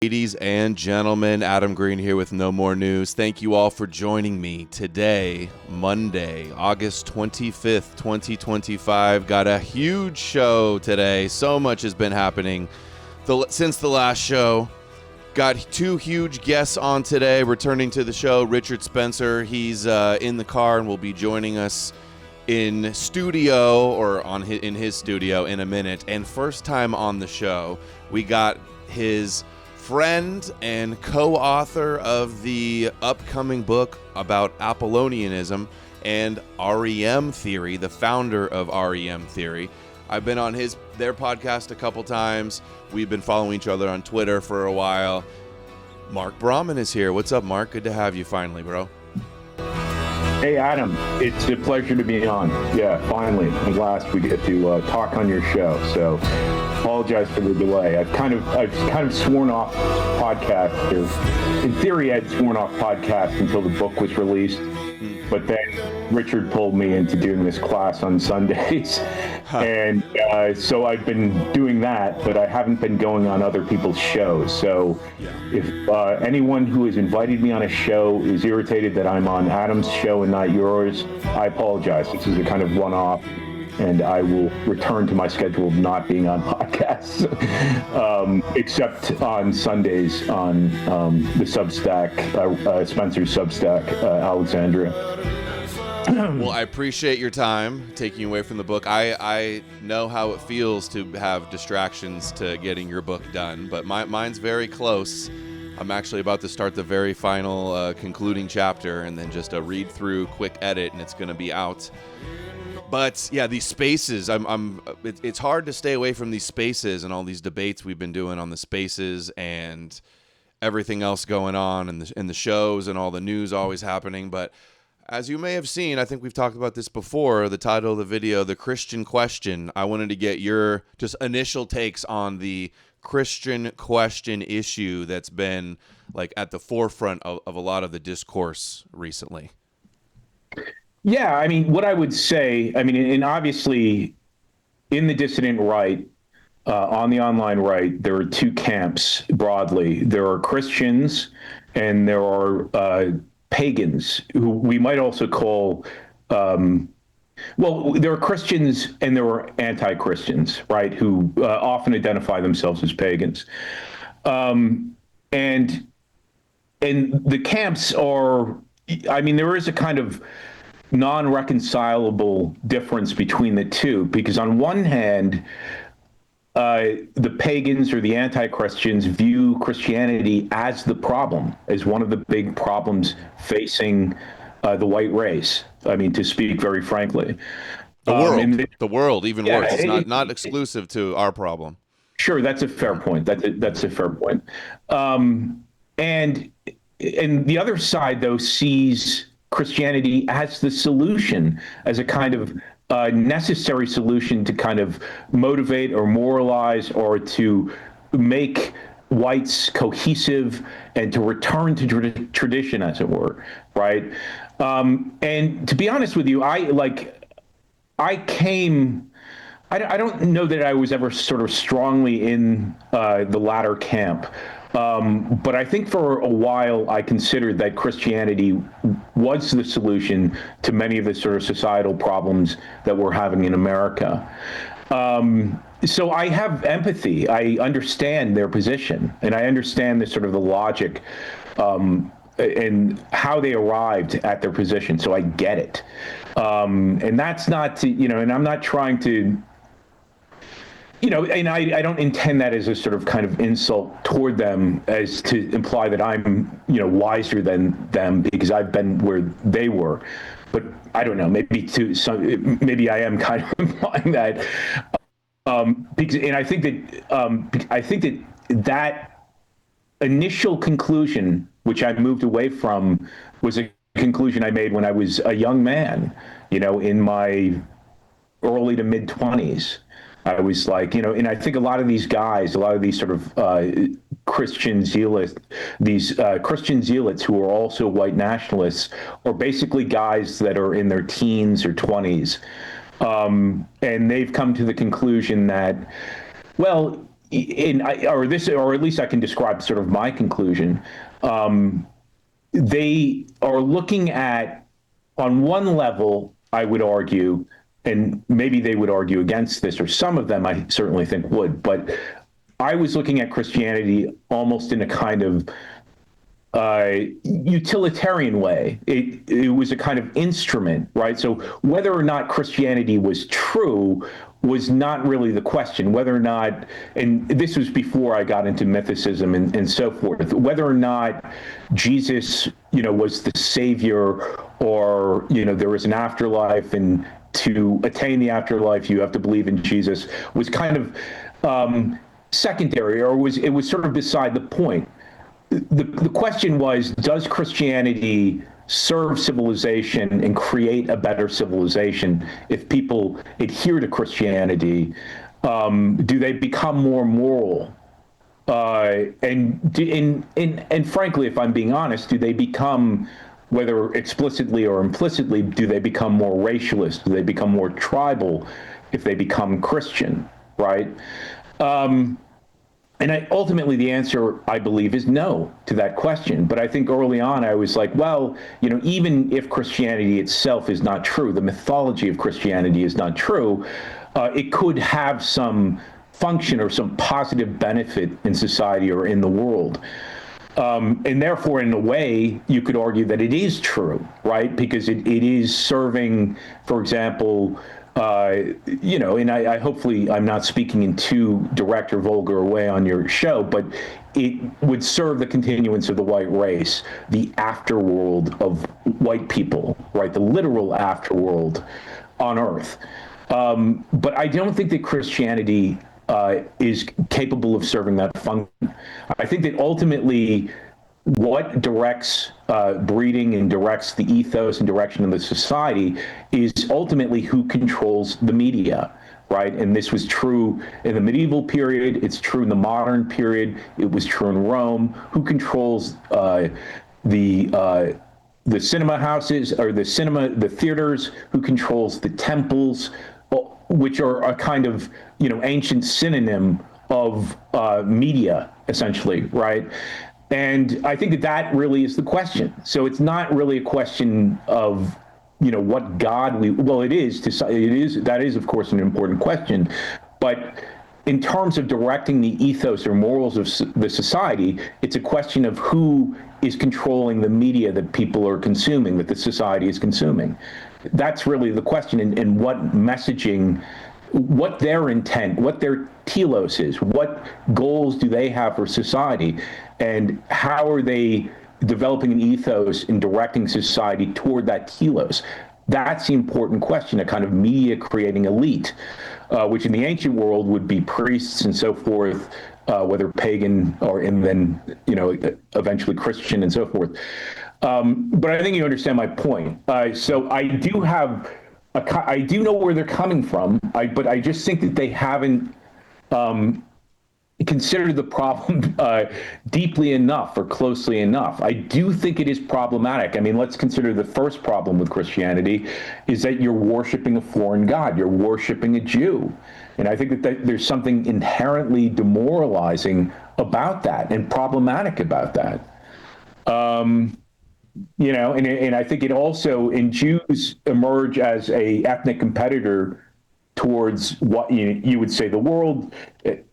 Ladies and gentlemen, Adam Green here with No More News. Thank you all for joining me today, Monday, August 25th, 2025. Got a huge show today. So much has been happening since the last show. Got two huge guests on today. Returning to the show, Richard Spencer. He's in the car and will be joining us in studio or in his studio in a minute. And first time on the show, we got his friend and co-author of the upcoming book about Apollonianism and REM theory, the founder of REM theory. I've been on their podcast a couple times. We've been following each other on Twitter for a while. Mark Brahmin is here. What's up, Mark? Good to have you finally, bro. Hey, Adam. It's a pleasure to be on. Yeah, finally. At last we get to talk on your show. So apologize for the delay. I've kind of sworn off podcast. In theory, I'd sworn off podcast until the book was released. But then Richard pulled me into doing this class on Sundays. And so I've been doing that, but I haven't been going on other people's shows. So if anyone who has invited me on a show is irritated that I'm on Adam's show and not yours, I apologize. This is a kind of one-off, and I will return to my schedule of not being on podcasts, except on Sundays on the Substack, Spencer's Substack, Alexandria. Well, I appreciate your time taking away from the book. I know how it feels to have distractions to getting your book done, but mine's very close. I'm actually about to start the very final concluding chapter and then just a read through, quick edit, and it's going to be out. But yeah, these spaces, it's hard to stay away from these spaces and all these debates we've been doing on the spaces and everything else going on and the shows and all the news always happening. But as you may have seen, I think we've talked about this before, the title of the video, The Christian Question. I wanted to get your just initial takes on the Christian question issue that's been like at the forefront of a lot of the discourse recently. Yeah, I mean, what I would say, and obviously in the dissident right, on the online right, there are two camps broadly. There are Christians and there are pagans, who we might also call, there are Christians and there are anti-Christians, right, who often identify themselves as pagans. And the camps are, there is a kind of non-reconcilable difference between the two, because on one hand, the pagans or the anti-Christians view Christianity as the problem, as one of the big problems facing the white race. To speak very frankly. The world, even worse. It's not exclusive to our problem. Sure, that's a fair point. That's a fair point. And the other side, though, sees Christianity as the solution, as a kind of necessary solution to kind of motivate or moralize or to make whites cohesive and to return to tradition, as it were, right? And to be honest with you, I don't know that I was ever sort of strongly in the latter camp. But I think for a while I considered that Christianity was the solution to many of the sort of societal problems that we're having in America. So I have empathy. I understand their position, and I understand the sort of the logic and how they arrived at their position. So I get it. And that's not to, and I'm not trying to, and I don't intend that as a sort of kind of insult toward them, as to imply that I'm, wiser than them because I've been where they were. But I don't know, maybe I am kind of implying that. And I think that initial conclusion, which I moved away from, was a conclusion I made when I was a young man, in my early to mid 20s. I was like, and I think a lot of these guys, a lot of these sort of Christian zealots, Christian zealots who are also white nationalists, are basically guys that are in their teens or 20s. And they've come to the conclusion that, well, or at least I can describe sort of my conclusion. They are looking at, on one level, I would argue, and maybe they would argue against this, or some of them I certainly think would, but I was looking at Christianity almost in a kind of utilitarian way. It was a kind of instrument, right? So whether or not Christianity was true was not really the question. Whether or not, and this was before I got into mythicism and so forth, whether or not Jesus, was the savior, or, there was an afterlife, and to attain the afterlife, you have to believe in Jesus, was kind of secondary, or it was sort of beside the point. The question was, does Christianity serve civilization and create a better civilization if people adhere to Christianity? Do they become more moral? And frankly, if I'm being honest, do they become, whether explicitly or implicitly, do they become more racialist? Do they become more tribal if they become Christian, right? And ultimately, the answer, I believe, is no to that question. But I think early on, I was like, well, even if Christianity itself is not true, the mythology of Christianity is not true, it could have some function or some positive benefit in society or in the world. And therefore, in a way, you could argue that it is true, right? Because it is serving, for example, and I hopefully I'm not speaking in too direct or vulgar a way on your show, but it would serve the continuance of the white race, the afterworld of white people, right? The literal afterworld on Earth. But I don't think that Christianity is capable of serving that function. I think that ultimately what directs breeding and directs the ethos and direction of the society is ultimately who controls the media, right? And this was true in the medieval period. It's true in the modern period. It was true in Rome. Who controls the cinema houses, or the theaters? Who controls the temples, which are a kind of ancient synonym of media, essentially, right? And I think that really is the question. So it's not really a question of, what God it is, that is, of course, an important question. But in terms of directing the ethos or morals of the society, it's a question of who is controlling the media that people are consuming, that the society is consuming. That's really the question, and what messaging, what their intent, what their telos is, what goals do they have for society, and how are they developing an ethos and directing society toward that telos? That's the important question, a kind of media creating elite, which in the ancient world would be priests and so forth, whether pagan and then eventually Christian and so forth. But I think you understand my point. So I do know where they're coming from, but I just think that they haven't considered the problem deeply enough or closely enough. I do think it is problematic. I mean, let's consider the first problem with Christianity is that you're worshiping a foreign god. You're worshiping a Jew. And I think that there's something inherently demoralizing about that and problematic about that. And I think it also, and Jews emerge as a ethnic competitor towards what you would say the world,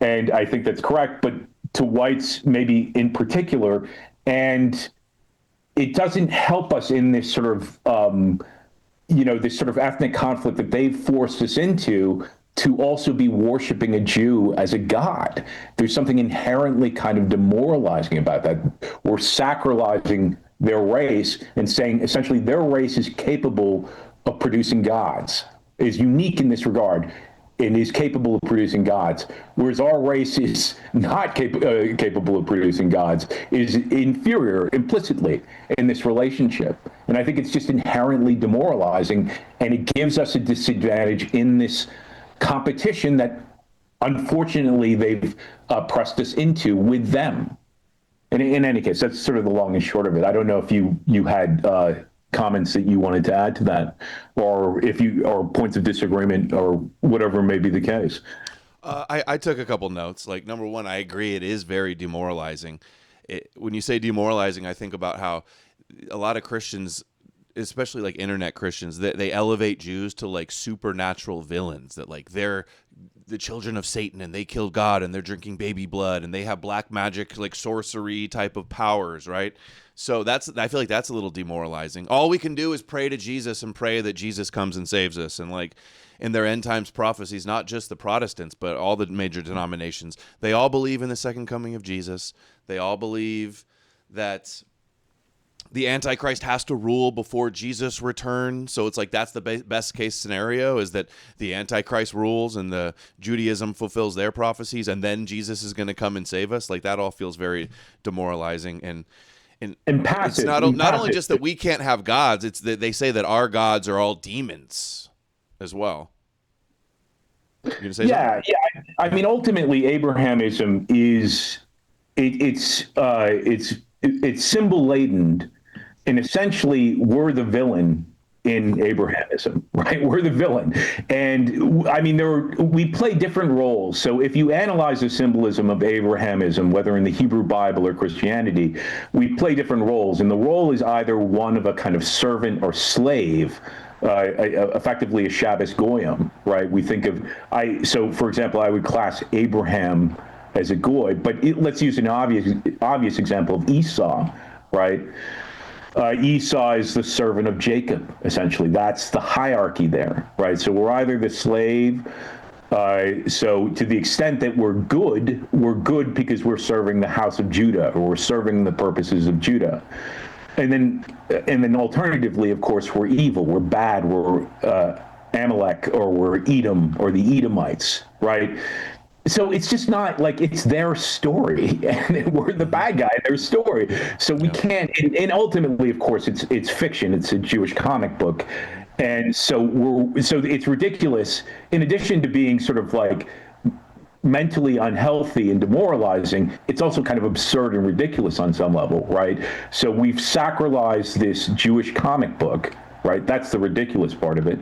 and I think that's correct, but to whites maybe in particular, and it doesn't help us in this sort of, this sort of ethnic conflict that they've forced us into, to also be worshiping a Jew as a god. There's something inherently kind of demoralizing about that. We're sacralizing their race and saying essentially their race is capable of producing gods, is unique in this regard, and is capable of producing gods, whereas our race is not capable of producing gods, is inferior implicitly in this relationship. And I think it's just inherently demoralizing, and it gives us a disadvantage in this competition that unfortunately they've pressed us into with them. And in any case, that's sort of the long and short of it. I don't know if you had comments that you wanted to add to that, or points of disagreement, or whatever may be the case. I took a couple notes. Like, number one, I agree it is very demoralizing. When you say demoralizing, I think about how a lot of Christians, especially like internet Christians, they elevate Jews to like supernatural villains, that like they're the children of Satan and they killed God and they're drinking baby blood and they have black magic, like sorcery type of powers, right? So I feel like that's a little demoralizing. All we can do is pray to Jesus and pray that Jesus comes and saves us. And like in their end times prophecies, not just the Protestants, but all the major denominations, they all believe in the second coming of Jesus. They all believe that the Antichrist has to rule before Jesus returns. So it's like that's the best case scenario, is that the Antichrist rules and the Judaism fulfills their prophecies, and then Jesus is going to come and save us. Like that all feels very demoralizing and passive. It's not only just that we can't have gods. It's that they say that our gods are all demons as well. You gonna say something? Yeah. I mean, ultimately, Abrahamism is it's symbol laden, and essentially we're the villain in Abrahamism, right? We're the villain, and I mean we play different roles. So if you analyze the symbolism of Abrahamism, whether in the Hebrew Bible or Christianity, we play different roles, and the role is either one of a kind of servant or slave. Effectively a Shabbos goyim, right? We think of so for example, I would class Abraham as a goy, but let's use an obvious example of Esau, right? Esau is the servant of Jacob, essentially. That's the hierarchy there, right? So we're either the slave. So to the extent that we're good because we're serving the house of Judah, or we're serving the purposes of Judah. And then alternatively, of course, we're evil, we're bad, we're Amalek, or we're Edom, or the Edomites, right? So it's just not like it's their story, and we're the bad guy in their story. So we can't. And ultimately, of course, it's fiction. It's a Jewish comic book, and so it's ridiculous. In addition to being sort of like mentally unhealthy and demoralizing, it's also kind of absurd and ridiculous on some level, right? So we've sacralized this Jewish comic book, right? That's the ridiculous part of it.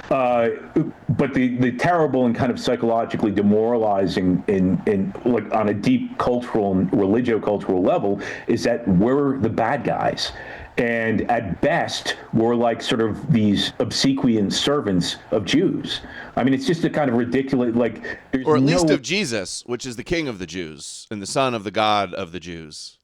But the terrible and kind of psychologically demoralizing in like on a deep cultural and religio-cultural level is that we're the bad guys. And at best, we're like sort of these obsequious servants of Jews. I mean, it's just a kind of ridiculous, like, or at least of Jesus, which is the King of the Jews and the Son of the God of the Jews,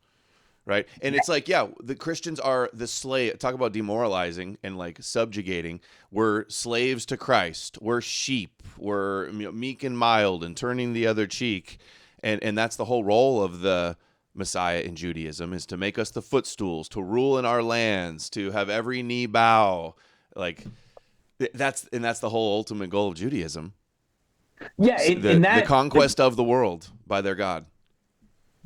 right? And it's like, yeah, the Christians are the slave. Talk about demoralizing and like subjugating. We're slaves to Christ. We're sheep. We're meek and mild and turning the other cheek, and that's the whole role of the Messiah in Judaism, is to make us the footstools, to rule in our lands, to have every knee bow. Like that's the whole ultimate goal of Judaism. Yeah, the conquest of the world by their God.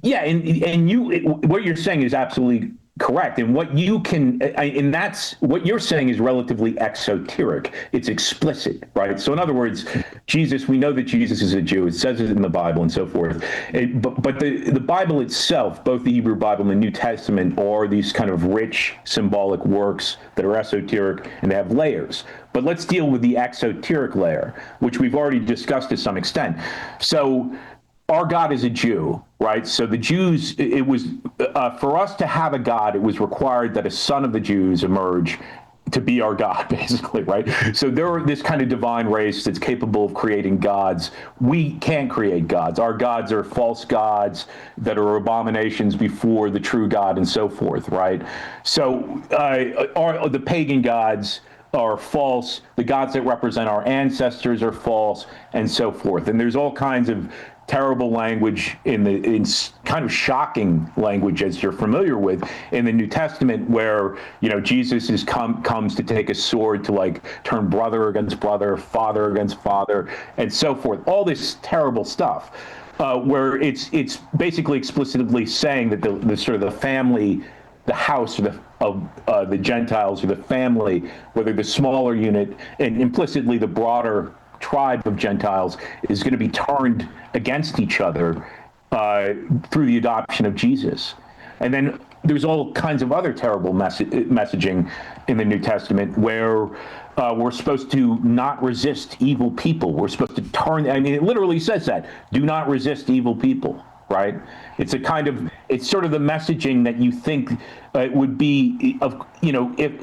Yeah, and what you're saying is absolutely correct. And what you can, and that's what you're saying is relatively exoteric. It's explicit, right? So in other words, Jesus, we know that Jesus is a Jew. It says it in the Bible and so forth. But the Bible itself, both the Hebrew Bible and the New Testament, are these kind of rich symbolic works that are esoteric, and they have layers. But let's deal with the exoteric layer, which we've already discussed to some extent. So our God is a Jew, right? So the Jews, it was, for us to have a God, it was required that a son of the Jews emerge to be our God, basically, right? So they're this kind of divine race that's capable of creating gods. We can't create gods. Our gods are false gods that are abominations before the true God and so forth, right? So the pagan gods are false. The gods that represent our ancestors are false, and so forth. And there's all kinds of terrible language in kind of shocking language, as you're familiar with, in the New Testament, where Jesus comes to take a sword to like turn brother against brother, father against father, and so forth. All this terrible stuff, where it's basically explicitly saying that the sort of the family, the house of the Gentiles, or the family, whether the smaller unit and implicitly the broader tribe of Gentiles, is going to be turned against each other through the adoption of Jesus. And then there's all kinds of other terrible messaging in the New Testament where we're supposed to not resist evil people. We're supposed to turn, I mean, it literally says that, do not resist evil people, right? It's sort of the messaging that you think would be,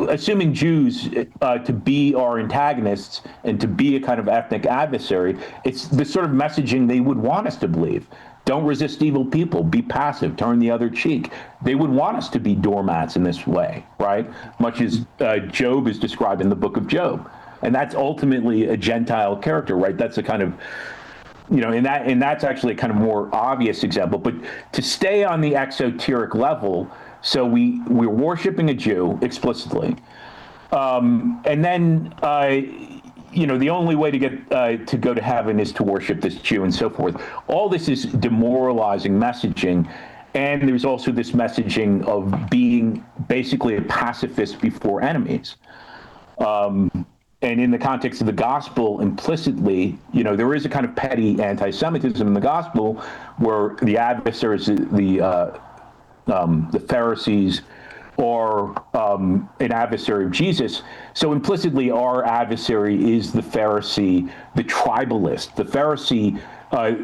assuming Jews to be our antagonists and to be a kind of ethnic adversary, it's the sort of messaging they would want us to believe. Don't resist evil people. Be passive. Turn the other cheek. They would want us to be doormats in this way, right? Much as Job is described in the book of Job. And that's ultimately a Gentile character, right? That's a kind of, and that's actually a kind of more obvious example. But to stay on the exoteric level, so we're worshiping a Jew explicitly. And then, the only way to get to go to heaven is to worship this Jew and so forth. All this is demoralizing messaging. And there's also this messaging of being basically a pacifist before enemies. And in the context of the gospel, implicitly, there is a kind of petty anti-Semitism in the gospel where the adversaries, the Pharisees, or an adversary of Jesus. So implicitly, our adversary is the Pharisee, the tribalist. The Pharisee,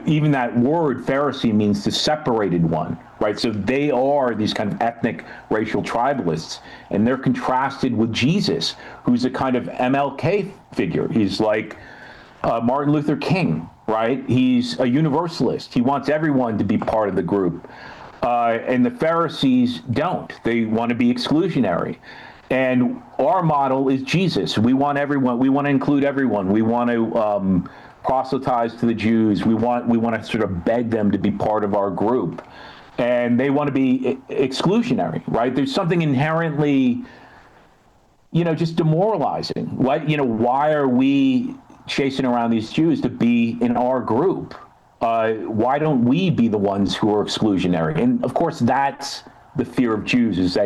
even that word Pharisee means the separated one, right? So they are these kind of ethnic, racial tribalists, and they're contrasted with Jesus, who's a kind of MLK figure. He's like Martin Luther King, right? He's a universalist. He wants everyone to be part of the group. And the Pharisees don't. They want to be exclusionary. And our model is Jesus. We want everyone. We want to include everyone. We want to proselytize to the Jews. We want to sort of beg them to be part of our group. And they want to be exclusionary, right? There's something inherently, just demoralizing. Why are we chasing around these Jews to be in our group? Why don't we be the ones who are exclusionary? And of course, that's the fear of Jews.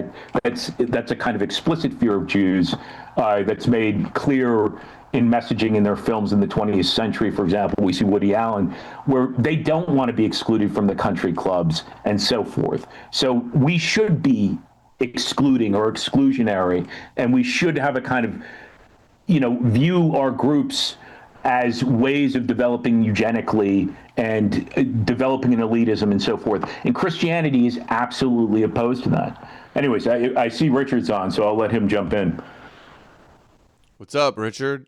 That's a kind of explicit fear of Jews that's made clear in messaging in their films in the 20th century. For example, we see Woody Allen, where they don't want to be excluded from the country clubs and so forth. So we should be excluding or exclusionary, and we should have a kind of, view our groups as ways of developing eugenically and developing an elitism and so forth. And Christianity is absolutely opposed to that. Anyways, I see Richard's on, so I'll let him jump in. What's up, Richard?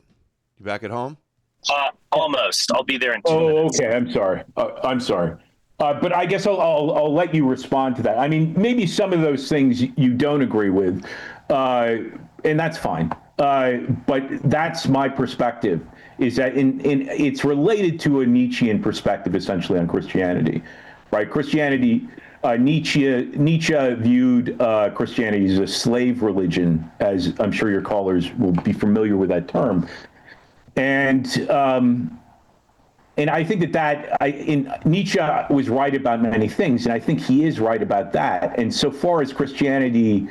You back at home? Almost. I'll be there in 2 minutes. Okay. I'm sorry. But I guess I'll let you respond to that. I mean, maybe some of those things you don't agree with, and that's fine. But that's my perspective, is that it's related to a Nietzschean perspective, essentially, on Christianity, right? Christianity, Nietzsche viewed Christianity as a slave religion, as I'm sure your callers will be familiar with that term. And I think that Nietzsche was right about many things, and I think he is right about that. And so far as Christianity,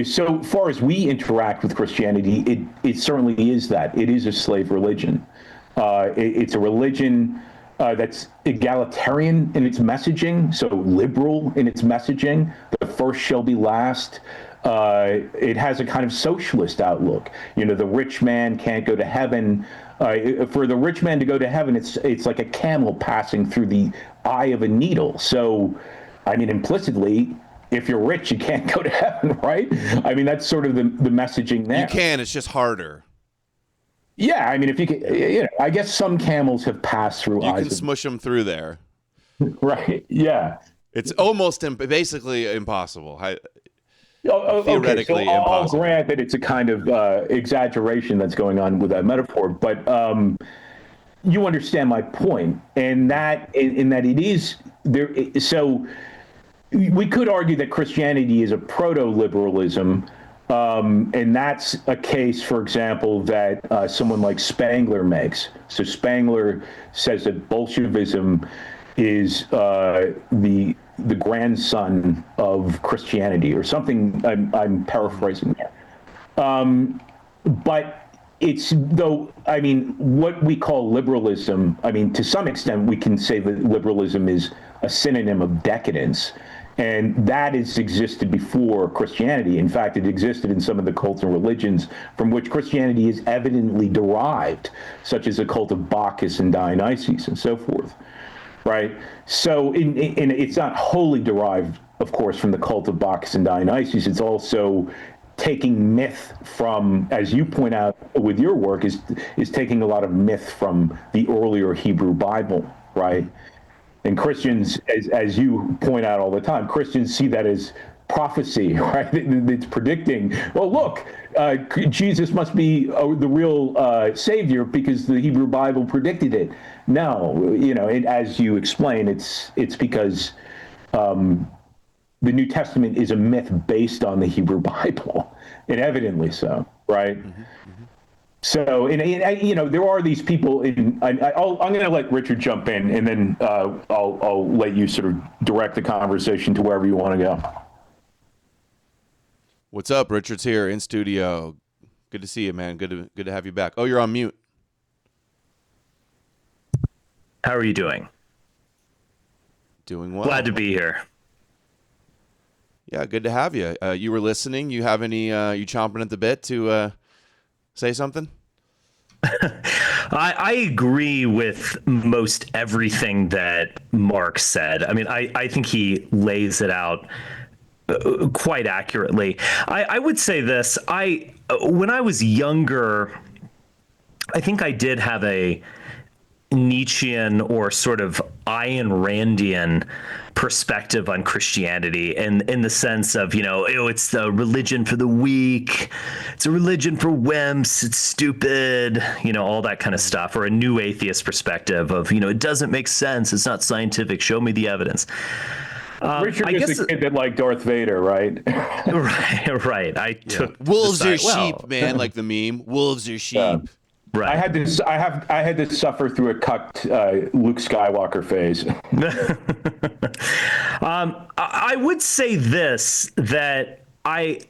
so far as we interact with Christianity, it certainly is that. It is a slave religion. It's a religion that's egalitarian in its messaging, so liberal in its messaging. The first shall be last. It has a kind of socialist outlook. The rich man can't go to heaven. For the rich man to go to heaven, it's like a camel passing through the eye of a needle. So, I mean, implicitly, if you're rich, you can't go to heaven, right? I mean, that's sort of the messaging there. You can, it's just harder. Yeah, I mean, if you can, I guess some camels have passed through eyes. You can smush them through there. Right, yeah. It's almost, basically impossible. Theoretically impossible. I'll grant that it's a kind of exaggeration that's going on with that metaphor, but you understand my point, and that in that it is there. So we could argue that Christianity is a proto-liberalism, and that's a case, for example, that someone like Spangler makes. So Spangler says that Bolshevism is the grandson of Christianity, or something. I'm paraphrasing there. But it's, though, I mean, what we call liberalism, I mean, to some extent, we can say that liberalism is a synonym of decadence. And that has existed before Christianity. In fact, it existed in some of the cults and religions from which Christianity is evidently derived, such as the cult of Bacchus and Dionysus and so forth, right? So it's not wholly derived, of course, from the cult of Bacchus and Dionysus. It's also taking myth from, as you point out with your work, is taking a lot of myth from the earlier Hebrew Bible, right? And Christians, as you point out all the time, Christians see that as prophecy, right? It's predicting, well, look, Jesus must be the real Savior because the Hebrew Bible predicted it. No, as you explain, it's because the New Testament is a myth based on the Hebrew Bible, and evidently so, right? Mm-hmm. So, there are these people. I'm going to let Richard jump in, and then I'll let you sort of direct the conversation to wherever you want to go. What's up? Richard's here in studio. Good to see you, man. Good to have you back. Oh, you're on mute. How are you doing? Doing well. Glad to be here. Yeah, good to have you. You were listening. You have any? You chomping at the bit to say something? I agree with most everything that Mark said. I mean, I think he lays it out quite accurately. I would say this. When I was younger, I think I did have a Nietzschean or sort of Ayn Randian perspective on Christianity, and in the sense of, it's the religion for the weak, it's a religion for wimps, it's stupid, all that kind of stuff, or a new atheist perspective of, it doesn't make sense, it's not scientific, show me the evidence. Richard is a kid that liked Darth Vader, right? right. I took wolves are sheep, man, like the meme. Wolves are sheep. Right. I had to suffer through a cucked Luke Skywalker phase. I would say this, that I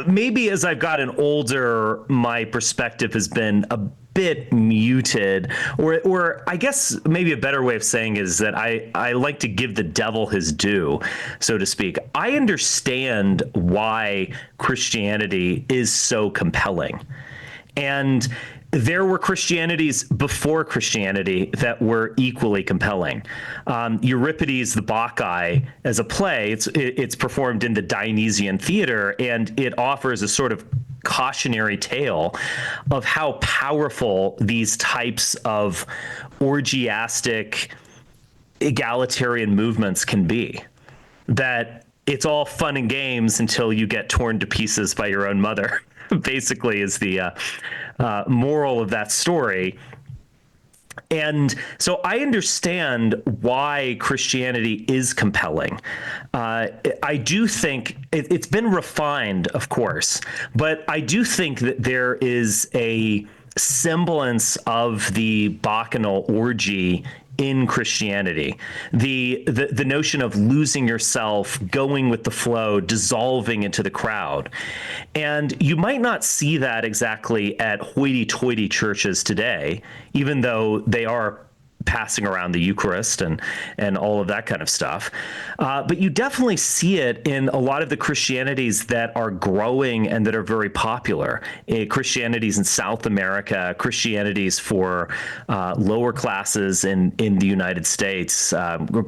maybe as I've gotten older, my perspective has been a bit muted, or I guess maybe a better way of saying is that I like to give the devil his due, so to speak. I understand why Christianity is so compelling. And there were Christianities before Christianity that were equally compelling. Euripides the Bacchae, as a play, it's performed in the Dionysian theater, and it offers a sort of cautionary tale of how powerful these types of orgiastic, egalitarian movements can be. That it's all fun and games until you get torn to pieces by your own mother, basically, is the moral of that story. And so I understand why Christianity is compelling. I do think it's been refined, of course, but I do think that there is a semblance of the bacchanal orgy in Christianity. The notion of losing yourself, going with the flow, dissolving into the crowd. And you might not see that exactly at hoity-toity churches today, even though they are passing around the Eucharist and all of that kind of stuff. But you definitely see it in a lot of the Christianities that are growing and that are very popular. Christianities in South America, Christianities for lower classes in the United States,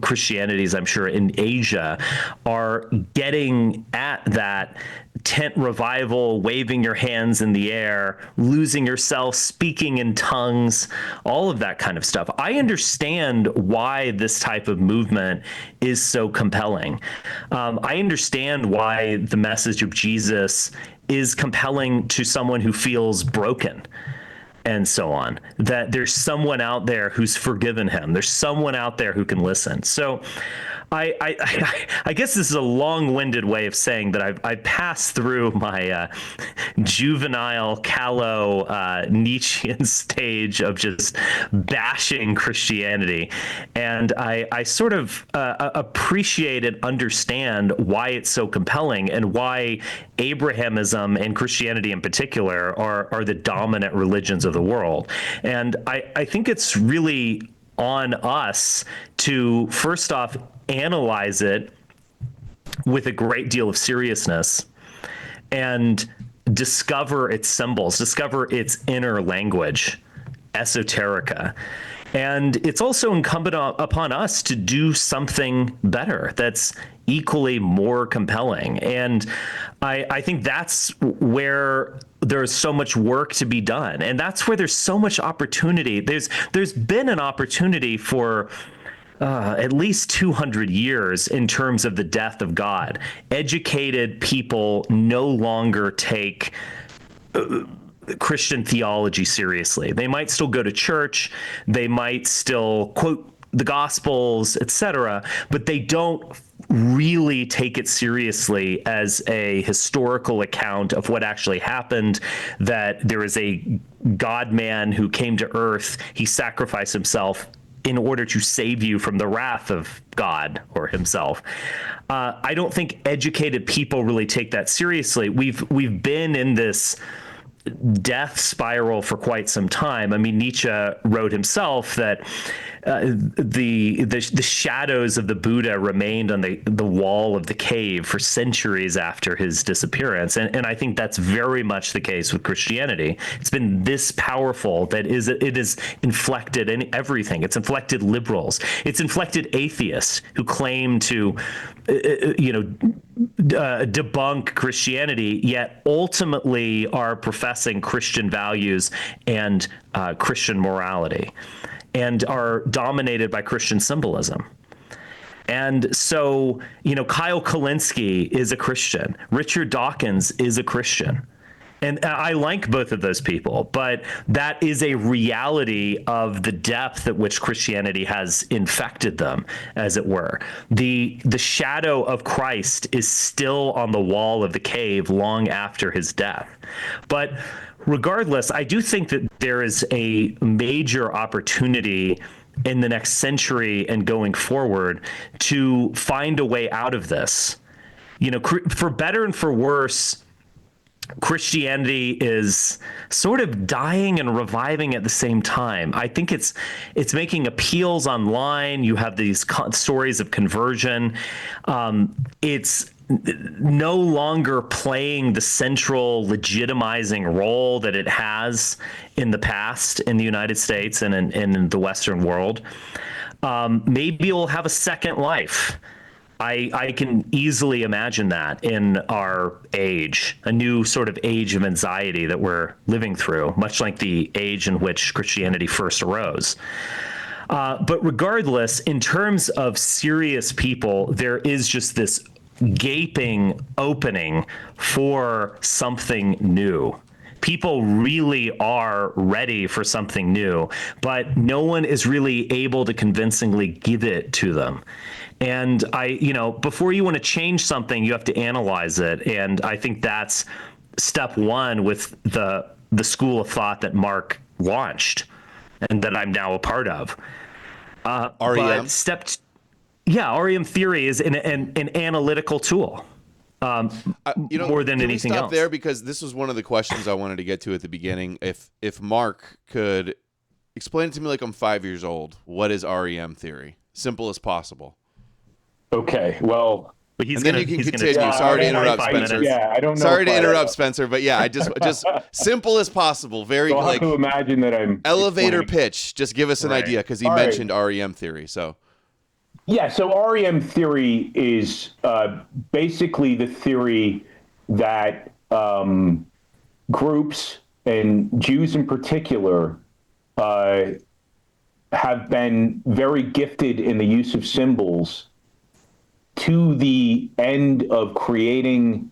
Christianities, I'm sure, in Asia are getting at that tent revival, waving your hands in the air, losing yourself, speaking in tongues, all of that kind of stuff. I understand why this type of movement is so compelling. I understand why the message of Jesus is compelling to someone who feels broken and so on, that there's someone out there who's forgiven him. There's someone out there who can listen. So I guess this is a long-winded way of saying that I passed through my juvenile, callow, Nietzschean stage of just bashing Christianity, and I sort of appreciate and understand why it's so compelling and why Abrahamism and Christianity in particular are the dominant religions of the world. And I think it's really on us to, first off, analyze it with a great deal of seriousness and discover its symbols, discover its inner language, esoterica. And it's also incumbent upon us to do something better that's equally more compelling. And I think that's where there's so much work to be done. And that's where there's so much opportunity. There's been an opportunity for at least 200 years in terms of the death of God. Educated people no longer take Christian theology seriously. They might still go to church, they might still quote the Gospels, etc., but they don't really take it seriously as a historical account of what actually happened, that there is a God-man who came to earth, he sacrificed himself in order to save you from the wrath of God or himself. I don't think educated people really take that seriously. We've been in this death spiral for quite some time. I mean, Nietzsche wrote himself that the shadows of the Buddha remained on the wall of the cave for centuries after his disappearance. And I think that's very much the case with Christianity. It's been this powerful that it is inflected in everything. It's inflected liberals. It's inflected atheists who claim to, debunk Christianity, yet ultimately are professing Christian values and Christian morality, and are dominated by Christian symbolism. And so, Kyle Kulinski is a Christian. Richard Dawkins is a Christian. And I like both of those people, but that is a reality of the depth at which Christianity has infected them, as it were. The shadow of Christ is still on the wall of the cave long after his death. But regardless, I do think that there is a major opportunity in the next century and going forward to find a way out of this. For better and for worse, Christianity is sort of dying and reviving at the same time. I think it's making appeals online. You have these stories of conversion. It's no longer playing the central legitimizing role that it has in the past in the United States and in the Western world. Maybe it'll have a second life. I can easily imagine that in our age, a new sort of age of anxiety that we're living through, much like the age in which Christianity first arose. But regardless, in terms of serious people, there is just this gaping opening for something new. People really are ready for something new, but no one is really able to convincingly give it to them. And before you want to change something, you have to analyze it. And I think that's step one with the school of thought that Mark launched and that I'm now a part of. REM? REM theory is an analytical tool. More than anything else. Stop there, because this was one of the questions I wanted to get to at the beginning. If Mark could explain it to me like I'm 5 years old, what is REM theory? Simple as possible. Okay, well, and then you can continue. Sorry to interrupt, Spencer. Yeah, I don't know. Sorry to interrupt, Spencer, but yeah, I just simple as possible. Very I'll have to imagine that I'm elevator pitch. Just give us an idea, because he mentioned REM theory. So REM theory is basically the theory that groups, and Jews in particular, have been very gifted in the use of symbols to the end of creating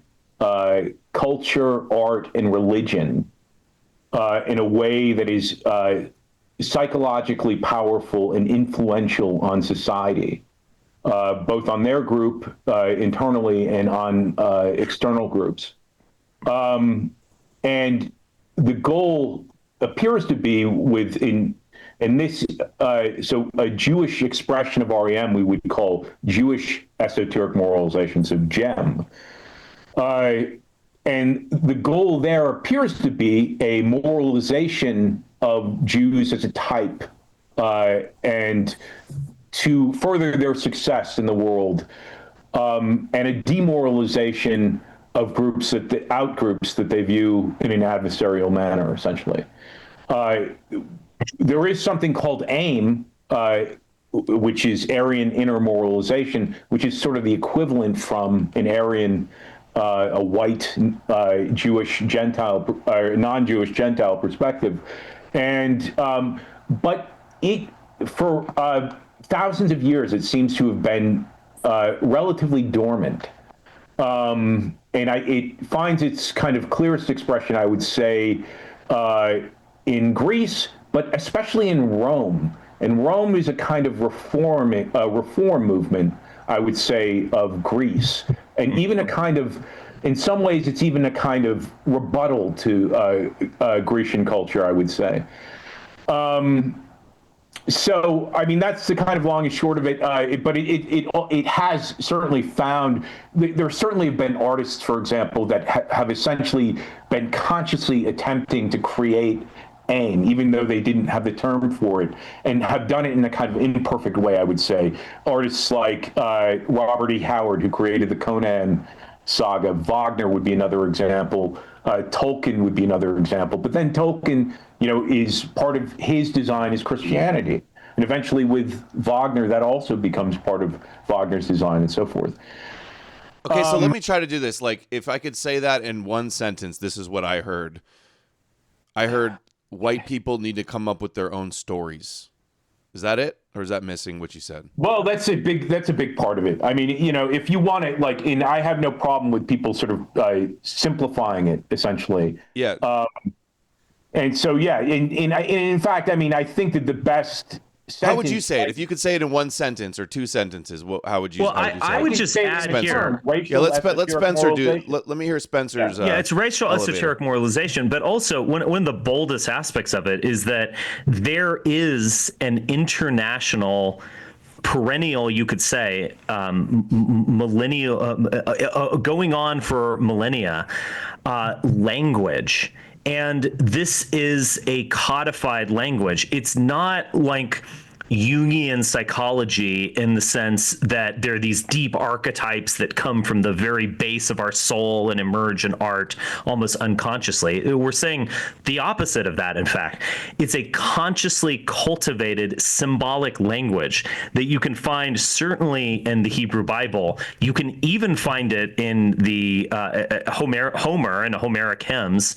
culture, art, and religion in a way that is psychologically powerful and influential on society, both on their group internally and on external groups. And the goal appears to be and this, so a Jewish expression of REM we would call Jewish esoteric moralization, so GEM. And the goal there appears to be a moralization of Jews as a type, and to further their success in the world, and a demoralization of out-groups that they view in an adversarial manner, essentially. There is something called AIM, which is Aryan intermoralization, which is sort of the equivalent from an Aryan, a white Jewish Gentile, non-Jewish Gentile perspective, and but it for thousands of years it seems to have been relatively dormant, and it finds its kind of clearest expression, I would say, in Greece, but especially in Rome. And Rome is a kind of reform movement, I would say, of Greece, and even a kind of, in some ways, it's even a kind of rebuttal to Grecian culture, I would say. So, I mean, that's the kind of long and short of it. But it has certainly found, there certainly have been artists, for example, that have essentially been consciously attempting to create AIM, even though they didn't have the term for it, and have done it in a kind of imperfect way, I would say. Artists like Robert E. Howard, who created the Conan saga. Wagner would be another example. Tolkien would be another example. But then Tolkien, is part of his design is Christianity. And eventually with Wagner, that also becomes part of Wagner's design and so forth. Okay, so let me try to do this. Like, if I could say that in one sentence, this is what I heard. I heard white people need to come up with their own stories. Is that it? Or is that missing what you said? Well, that's a big part of it. I mean, if you want it, I have no problem with people sort of simplifying it, essentially. Yeah. And so, yeah, in fact, I mean, I think that the best sentence, how would you say it? If you could say it in one sentence or two sentences, how would you? Well, I would just add Spencer. here. Yeah, let Spencer do it. Let me hear Spencer's. Yeah, it's racial esoteric moralization, but also one of the boldest aspects of it is that there is an international, perennial, you could say, millennial, going on for millennia, language. And this is a codified language. It's not like Jungian psychology in the sense that there are these deep archetypes that come from the very base of our soul and emerge in art almost unconsciously. We're saying the opposite of that, in fact. It's a consciously cultivated symbolic language that you can find certainly in the Hebrew Bible. You can even find it in the Homer and the Homeric hymns,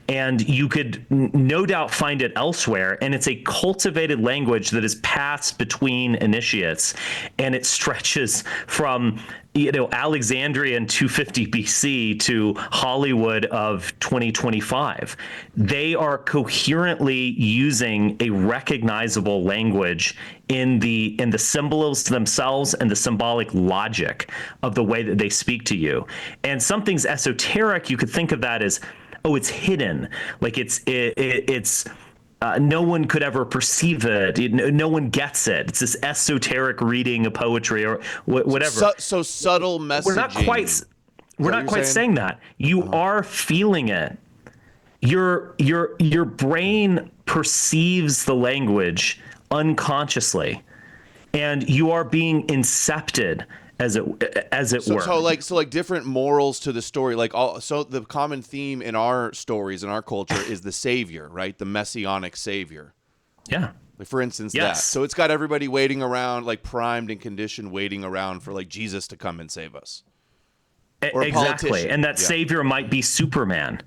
and you could no doubt find it elsewhere. And it's a cultivated language that is passed between initiates, and it stretches from Alexandria in 250 BC to Hollywood of 2025. They are coherently using a recognizable language in the symbols themselves and the symbolic logic of the way that they speak to you. And something's esoteric, you could think of that as, oh, it's hidden, like it's no one could ever perceive it. No one gets it. It's this esoteric reading of poetry or whatever. So subtle messaging. We're not quite saying that. You are feeling it. Your brain perceives the language unconsciously, and you are being incepted, as it were. So like different morals to the story. So the common theme in our stories, in our culture, is the savior, right? The messianic savior. Yeah. Like, for instance, yes. that. So it's got everybody waiting around, like primed and conditioned, waiting around for like Jesus to come and save us. Or exactly. And that savior might be Superman.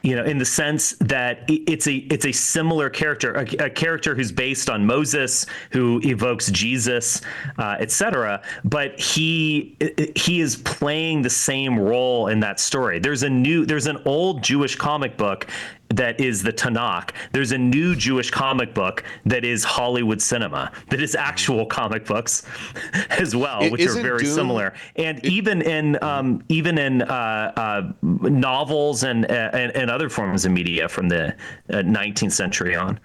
In the sense that it's a similar character, a character who's based on Moses, who evokes Jesus, etc. But he is playing the same role in that story. There's an old Jewish comic book that is the Tanakh. There's a new Jewish comic book that is Hollywood cinema, that is actual comic books as well, which are very similar. And even in novels and other forms of media from the 19th century on.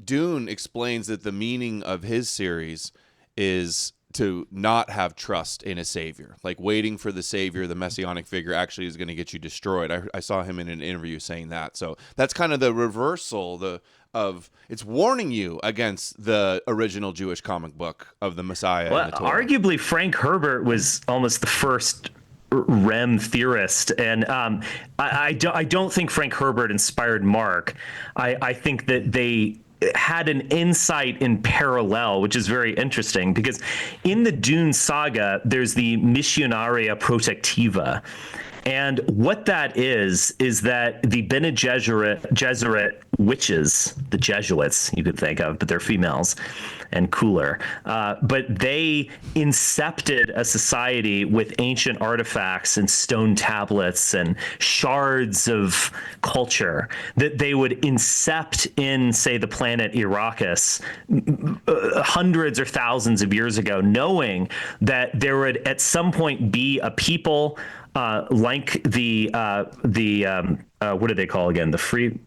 Dune explains that the meaning of his series is to not have trust in a savior. Like waiting for the savior, the messianic figure, actually is going to get you destroyed. I saw him in an interview saying that. So that's kind of the reversal of it's warning you against the original Jewish comic book of the Messiah. Well, and the Torah. arguably, Frank Herbert was almost the first REM theorist, and I don't think Frank Herbert inspired Mark. I think that they had an insight in parallel, which is very interesting because in the Dune saga, there's the Missionaria Protectiva. And what that is that the Bene Gesserit witches, the Jesuits you could think of, but they're females and cooler. But they incepted a society with ancient artifacts and stone tablets and shards of culture that they would incept in, say, the planet Arrakis hundreds or thousands of years ago, knowing that there would at some point be a people like the what do they call again? The Fremen.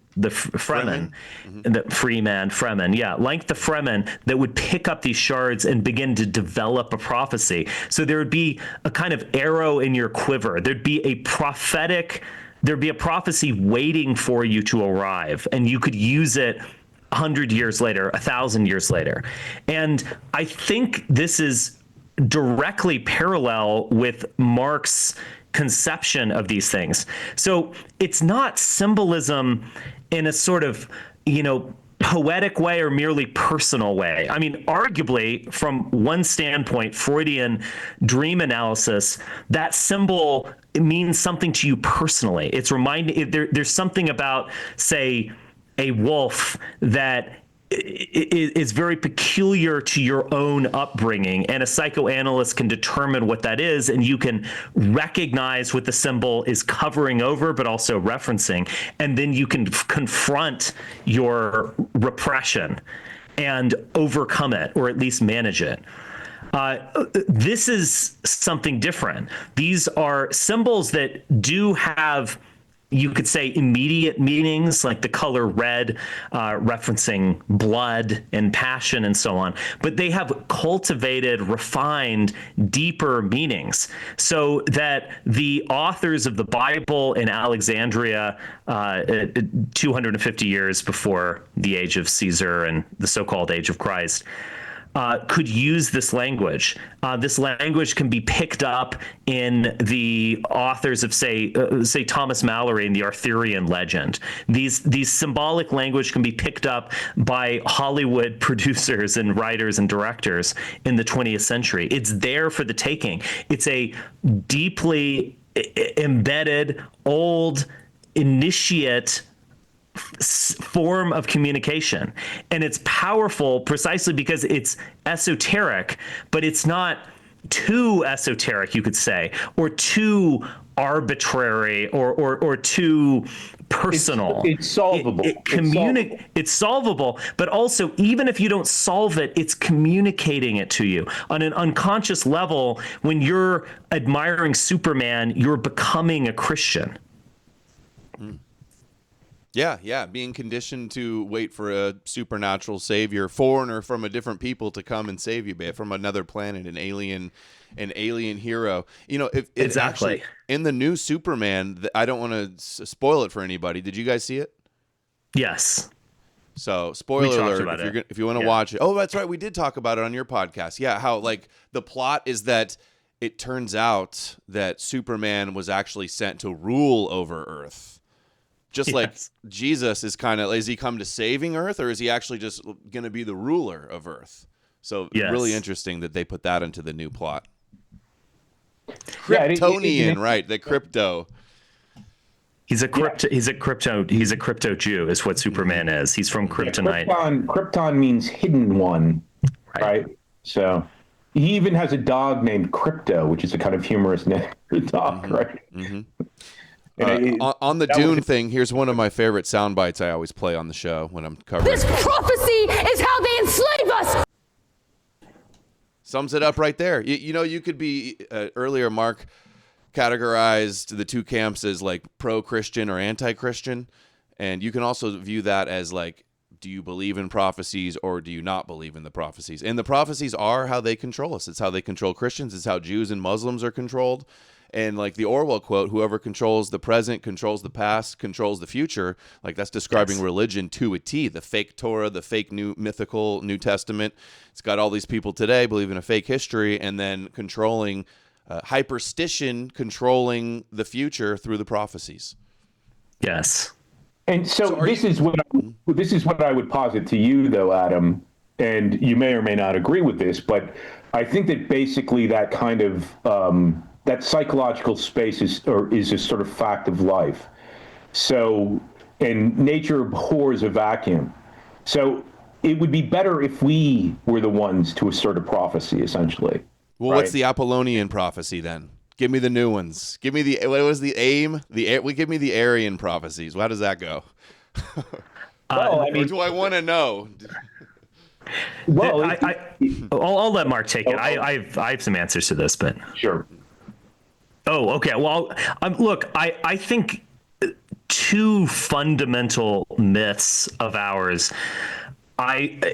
Mm-hmm. The Fremen, yeah, like the Fremen that would pick up these shards and begin to develop a prophecy. So there would be a kind of arrow in your quiver. There'd be a prophecy waiting for you to arrive, and you could use it 100 years later, 1,000 years later. And I think this is directly parallel with Mark's conception of these things. So it's not symbolism in a sort of, poetic way or merely personal way. I mean, arguably, from one standpoint, Freudian dream analysis, that symbol means something to you personally. It's there's something about, say, a wolf that is very peculiar to your own upbringing, and a psychoanalyst can determine what that is, and you can recognize what the symbol is covering over but also referencing, and then you can confront your repression and overcome it, or at least manage it. This is something different. These are symbols that do have, you could say, immediate meanings, like the color red, referencing blood and passion and so on. But they have cultivated, refined, deeper meanings, so that the authors of the Bible in Alexandria, 250 years before the age of Caesar and the so-called age of Christ, could use this language. This language can be picked up in the authors of, say Thomas Mallory in the Arthurian legend. These symbolic language can be picked up by Hollywood producers and writers and directors in the 20th century. It's there for the taking. It's a deeply embedded, old, initiate form of communication, and it's powerful precisely because it's esoteric, but it's not too esoteric, you could say, or too arbitrary, or too personal. It's solvable. It's solvable, but also, even if you don't solve it, it's communicating it to you on an unconscious level. When you're admiring Superman, you're becoming a Christian. Yeah, being conditioned to wait for a supernatural savior, foreigner from a different people to come and save you, from another planet, an alien hero. If exactly actually, in the new Superman, I don't want to spoil it for anybody. Did you guys see it? Yes. So, spoiler alert, if you want to watch it. Oh, that's right, we did talk about it on your podcast. Yeah, how the plot is that it turns out that Superman was actually sent to rule over Earth. Just like Jesus is he come to saving Earth, or is he actually just going to be the ruler of Earth? So really interesting that they put that into the new plot. Kryptonian, right? The crypto. He's a crypto Jew is what Superman is. He's from Kryptonite. Krypton means hidden one, right? So he even has a dog named Crypto, which is a kind of humorous name for a dog, right? Mm-hmm. On the Dune thing, here's one of my favorite sound bites I always play on the show when I'm covering. This prophecy is how they enslave us. Sums it up right there. You could be earlier, Mark categorized the two camps as like pro-Christian or anti-Christian, and you can also view that as like do you believe in prophecies or do you not believe in the prophecies? And the prophecies are how they control us. It's how they control Christians. It's how Jews and Muslims are controlled. And like the Orwell quote, whoever controls the present, controls the past, controls the future. Like that's describing religion to a T. The fake Torah, the fake mythical New Testament. It's got all these people today believing a fake history and then controlling hyperstition, controlling the future through the prophecies. Yes. And so this is what I would posit to you, though, Adam, and you may or may not agree with this, but I think that basically that kind of that psychological space is a sort of fact of life. So, and nature abhors a vacuum. So it would be better if we were the ones to assert a prophecy, essentially. Well, what's the Apollonian prophecy then? Give me the new ones. Give me what was the aim? Give me the Aryan prophecies. How does that go? Well, I mean, or do I want to know? Well, I'll let Mark take it. I have some answers to this, but sure. Oh, okay. Well, look, I think two fundamental myths of ours,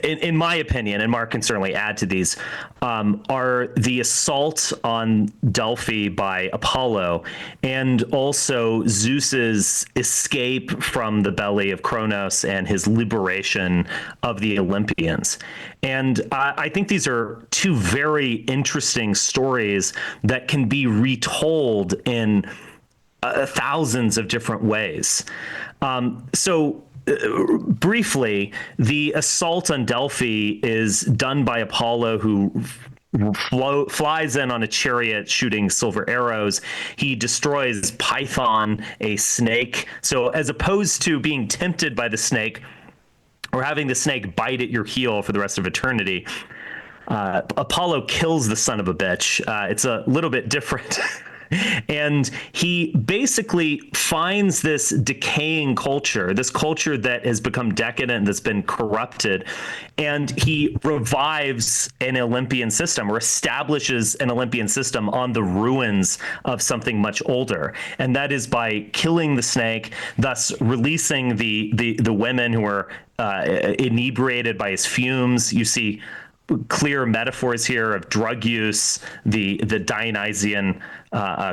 in my opinion, and Mark can certainly add to these, are the assault on Delphi by Apollo and also Zeus's escape from the belly of Kronos and his liberation of the Olympians. And I think these are two very interesting stories that can be retold in thousands of different ways. Briefly, the assault on Delphi is done by Apollo, who flies in on a chariot shooting silver arrows. He destroys Python, a snake. So as opposed to being tempted by the snake or having the snake bite at your heel for the rest of eternity, Apollo kills the son of a bitch. It's a little bit different. And he basically finds this decaying culture, this culture that has become decadent, that's been corrupted, and he revives an Olympian system or establishes an Olympian system on the ruins of something much older. And that is by killing the snake, thus releasing the women who are inebriated by his fumes. You see clear metaphors here of drug use, the Dionysian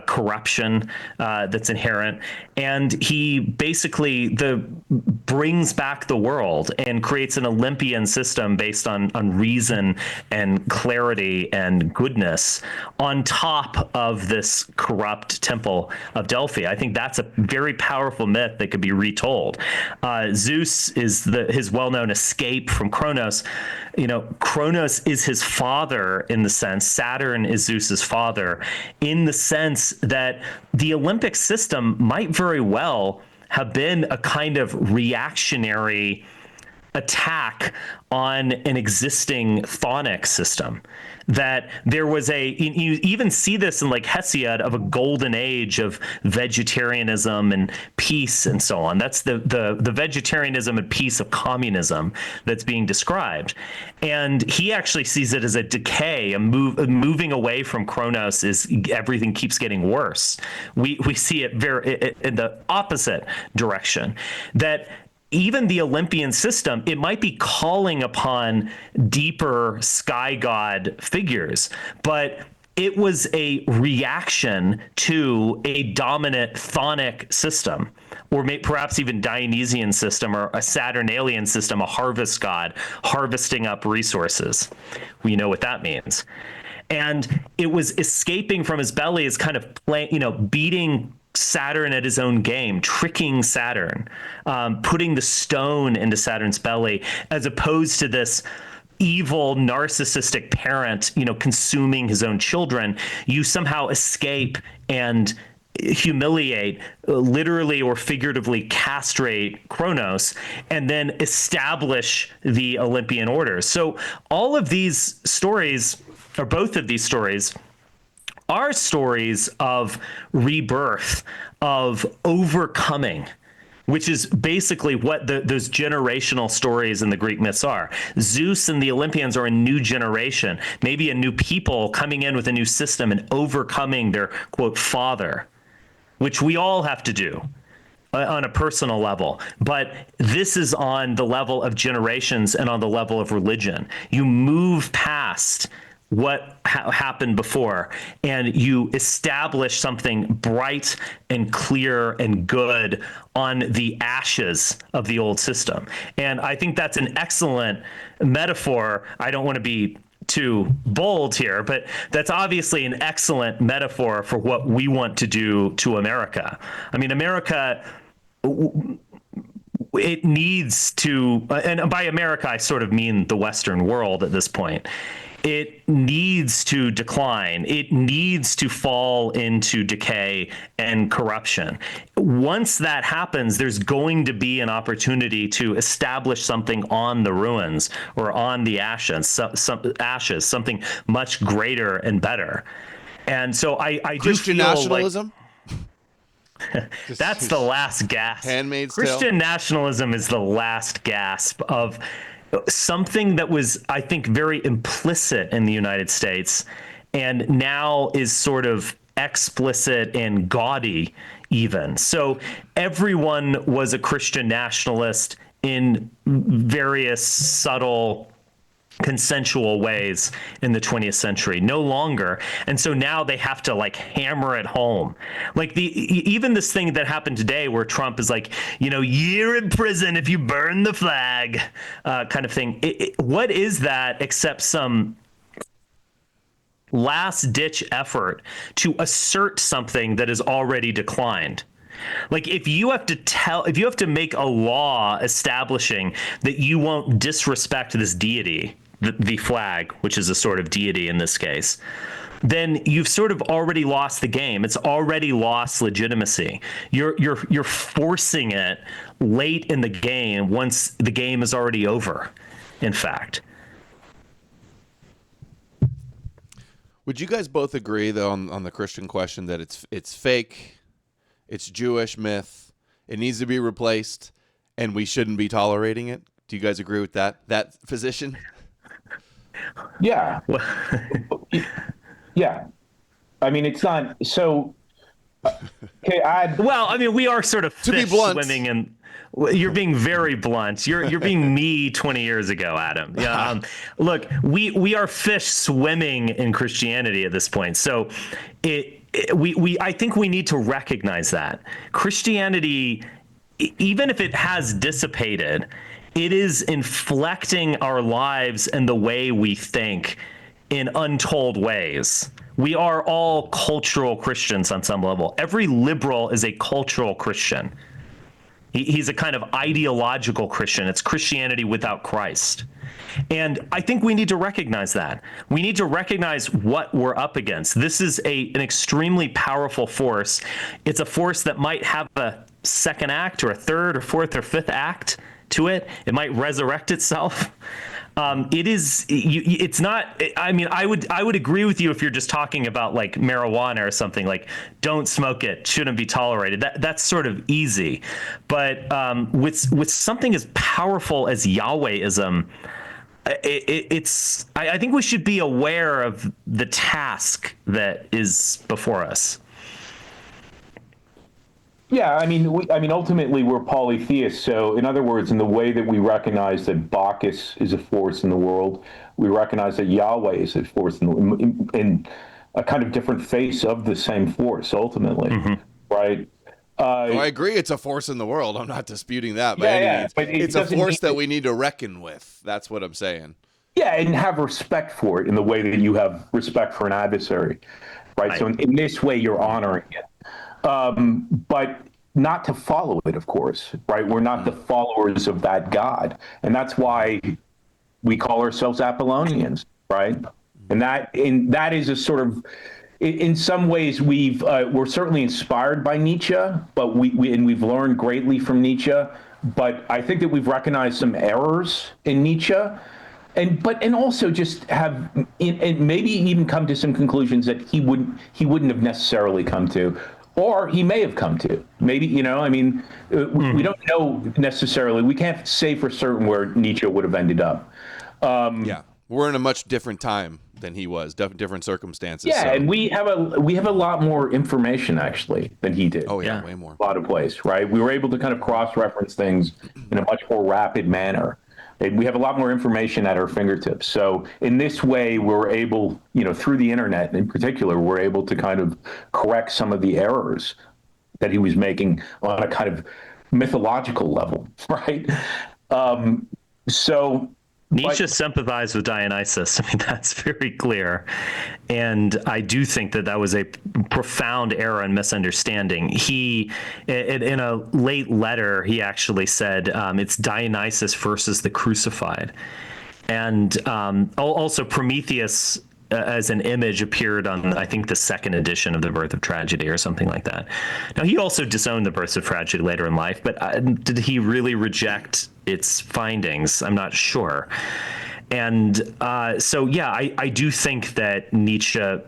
corruption that's inherent, and he basically brings back the world and creates an Olympian system based on reason and clarity and goodness on top of this corrupt temple of Delphi. I think that's a very powerful myth that could be retold. Zeus is his well-known escape from Kronos. Kronos is his father in the sense, Saturn is Zeus's father, in the sense that the Olympic system might very well have been a kind of reactionary attack on an existing chthonic system. That there was you even see this in like Hesiod of a golden age of vegetarianism and peace and so on. That's the vegetarianism and peace of communism that's being described. And he actually sees it as a decay, moving away from Kronos is everything keeps getting worse. We see it very in the opposite direction, that even the Olympian system, it might be calling upon deeper sky god figures, but it was a reaction to a dominant chthonic system, or perhaps even Dionysian system or a Saturnalian system, a harvest god harvesting up resources. We know what that means. And it was escaping from his belly as kind of beating Saturn at his own game, tricking Saturn, putting the stone into Saturn's belly, as opposed to this evil narcissistic parent, consuming his own children. You somehow escape and humiliate, literally or figuratively castrate Kronos, and then establish the Olympian order. So all of these stories, or both of these stories, are stories of rebirth, of overcoming, which is basically what those generational stories in the Greek myths are. Zeus and the Olympians are a new generation, maybe a new people coming in with a new system and overcoming their, quote, father, which we all have to do. on a personal level, but this is on the level of generations and on the level of religion. You move past what happened before, and you establish something bright and clear and good on the ashes of the old system. And I think that's an excellent metaphor. I don't want to be too bold here, but that's obviously an excellent metaphor for what we want to do to America. I mean, America, it needs to, and by America, I sort of mean the Western world at this point. It needs to decline. It needs to fall into decay and corruption. Once that happens, there's going to be an opportunity to establish something on the ruins or on the ashes, something much greater and better. And so I do Christian feel nationalism? That's the last gasp. Handmaid's Tale? Christian nationalism is the last gasp of something that was, I think, very implicit in the United States and now is sort of explicit and gaudy even. So everyone was a Christian nationalist in various subtle, consensual ways in the 20th century, no longer. And so now they have to like hammer it home. Like even this thing that happened today where Trump is like, year in prison if you burn the flag, kind of thing. What is that except some last ditch effort to assert something that is already declined? Like if you have to make a law establishing that you won't disrespect this deity, the flag, which is a sort of deity in this case, then you've sort of already lost the game. It's already lost legitimacy. You're forcing it late in the game once the game is already over, in fact. Would you guys both agree, though, on the Christian question that it's fake, it's Jewish myth, it needs to be replaced, and we shouldn't be tolerating it? Do you guys agree with that position? Yeah. Yeah. I mean, it's not so. Okay, well, I mean, we are sort of fish swimming in. You're being very blunt. You're being me 20 years ago, Adam. Yeah. Look, we are fish swimming in Christianity at this point. So I think we need to recognize that Christianity, even if it has dissipated, it is inflecting our lives and the way we think in untold ways. We are all cultural Christians on some level. Every liberal is a cultural Christian. He's a kind of ideological Christian. It's Christianity without Christ. And I think we need to recognize that. We need to recognize what we're up against. This is an extremely powerful force. It's a force that might have a second act or a third or fourth or fifth act to it. It might resurrect itself. It's not, I mean, I would agree with you if you're just talking about like marijuana or something, like don't smoke it, shouldn't be tolerated. That's sort of easy. But with something as powerful as Yahwehism, I think we should be aware of the task that is before us. Yeah, I mean, ultimately we're polytheists. So, in other words, in the way that we recognize that Bacchus is a force in the world, we recognize that Yahweh is a force in a kind of different face of the same force. Ultimately, right? I agree. It's a force in the world. I'm not disputing that. But it's a force that we need to reckon with. That's what I'm saying. Yeah, and have respect for it in the way that you have respect for an adversary, right? So, in this way, you're honoring it. But not to follow it, of course, right? We're not the followers of that God. And that's why we call ourselves Apollonians, right? And that is a sort of, in some ways, we're certainly inspired by Nietzsche, but we've learned greatly from Nietzsche. But I think that we've recognized some errors in Nietzsche. And also just have, and maybe even come to some conclusions that he wouldn't have necessarily come to. Or he may have come to. Maybe, we don't know necessarily. We can't say for certain where Nietzsche would have ended up. Yeah, we're in a much different time than he was. Different circumstances. Yeah, so. and we have a lot more information actually than he did. Oh yeah, way more. A lot of ways, right? We were able to kind of cross-reference things in a much more rapid manner. And we have a lot more information at our fingertips. So in this way, we're able, through the internet in particular, we're able to kind of correct some of the errors that he was making on a kind of mythological level, right? Nietzsche sympathized with Dionysus. I mean, that's very clear. And I do think that was a profound error and misunderstanding. He, in a late letter, he actually said it's Dionysus versus the crucified. And also Prometheus as an image appeared on, I think, the second edition of The Birth of Tragedy or something like that. Now, he also disowned The Birth of Tragedy later in life, but did he really reject its findings? I'm not sure. And I do think that Nietzsche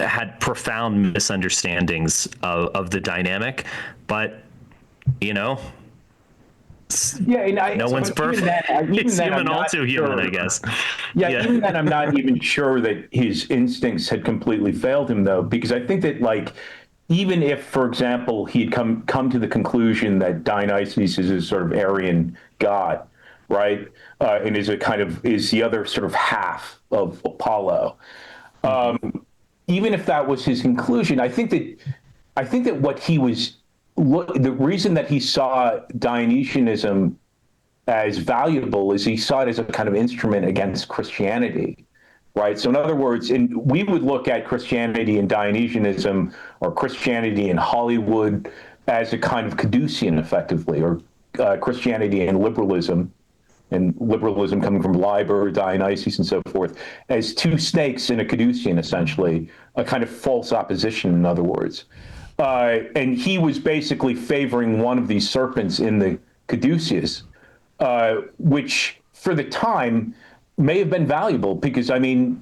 had profound misunderstandings of the dynamic, but, no one's perfect. It's human, all too human, I guess. Yeah, even then, I'm not even sure that his instincts had completely failed him, though, because I think that, even if, for example, he had come to the conclusion that Dionysus is a sort of Aryan god, right, and is the other sort of half of Apollo, even if that was his conclusion, I think that what he was. The reason that he saw Dionysianism as valuable is he saw it as a kind of instrument against Christianity, right? So in other words, we would look at Christianity and Dionysianism or Christianity in Hollywood as a kind of caducean, effectively, or Christianity and liberalism coming from Liber, Dionysus, and so forth, as two snakes in a caducean, essentially, a kind of false opposition, in other words. And he was basically favoring one of these serpents in the caduceus, which for the time may have been valuable because,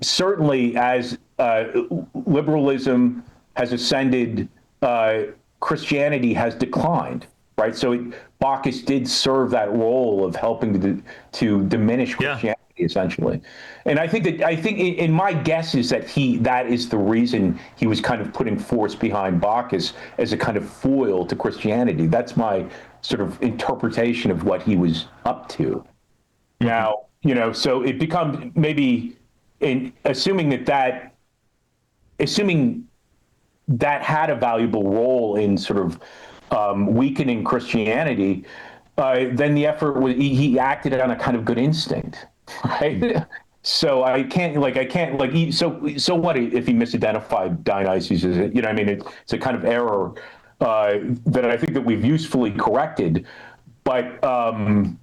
certainly as liberalism has ascended, Christianity has declined, right? So Bacchus did serve that role of helping to diminish Christianity. Essentially. And I think in my guess is that that is the reason he was kind of putting force behind Bacchus as a kind of foil to Christianity. That's my sort of interpretation of what he was up to. Now, so it becomes maybe assuming that had a valuable role in sort of weakening Christianity, then the effort was he acted on a kind of good instinct. Right. So so what if he misidentified Dionysus? It's a kind of error that I think that we've usefully corrected. But I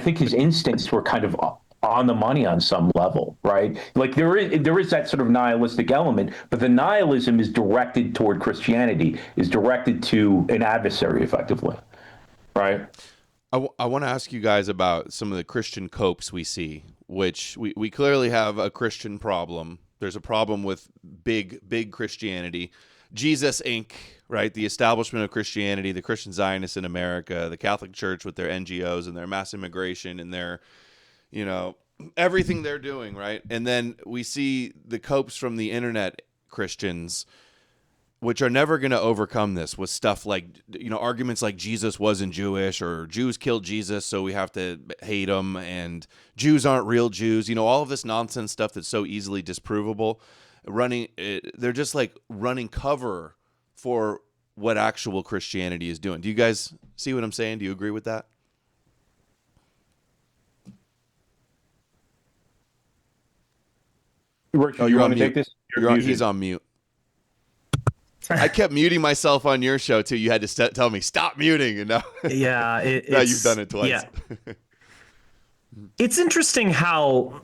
think his instincts were kind of on the money on some level, right? There is that sort of nihilistic element, but the nihilism is directed toward Christianity, is directed to an adversary, effectively, right? I want to ask you guys about some of the Christian copes we see, which we clearly have a Christian problem. There's a problem with big Christianity. Jesus Inc., right? The establishment of Christianity, the Christian Zionists in America, the Catholic Church with their NGOs and their mass immigration and their, everything they're doing, right? And then we see the copes from the internet Christians, which are never going to overcome this with stuff like, arguments like Jesus wasn't Jewish or Jews killed Jesus, so we have to hate them, and Jews aren't real Jews. All of this nonsense stuff that's so easily disprovable. They're just running cover for what actual Christianity is doing. Do you guys see what I'm saying? Do you agree with that? Richard, you want to take this? He's on mute. I kept muting myself on your show too. You had to tell me stop muting, and now now you've done it twice. Yeah. It's interesting how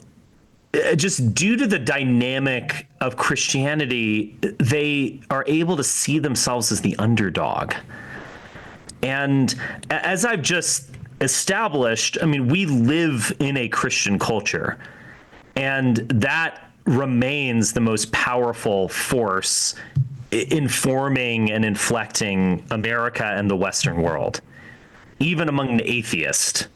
just due to the dynamic of Christianity, they are able to see themselves as the underdog. And as I've just established, we live in a Christian culture, and that remains the most powerful force informing and inflecting America and the Western world, even among the atheists.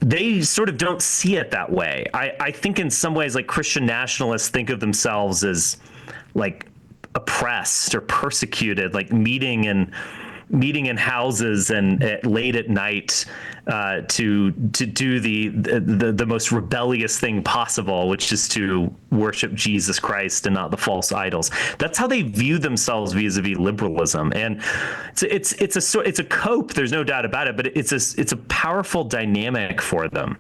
they sort of don't see it that way. I think in some ways, like, Christian nationalists think of themselves as like oppressed or persecuted, like meeting in houses and late at night to do the most rebellious thing possible, which is to worship Jesus Christ and not the false idols. That's how they view themselves vis-a-vis liberalism, and it's a cope. There's no doubt about it, but it's a powerful dynamic for them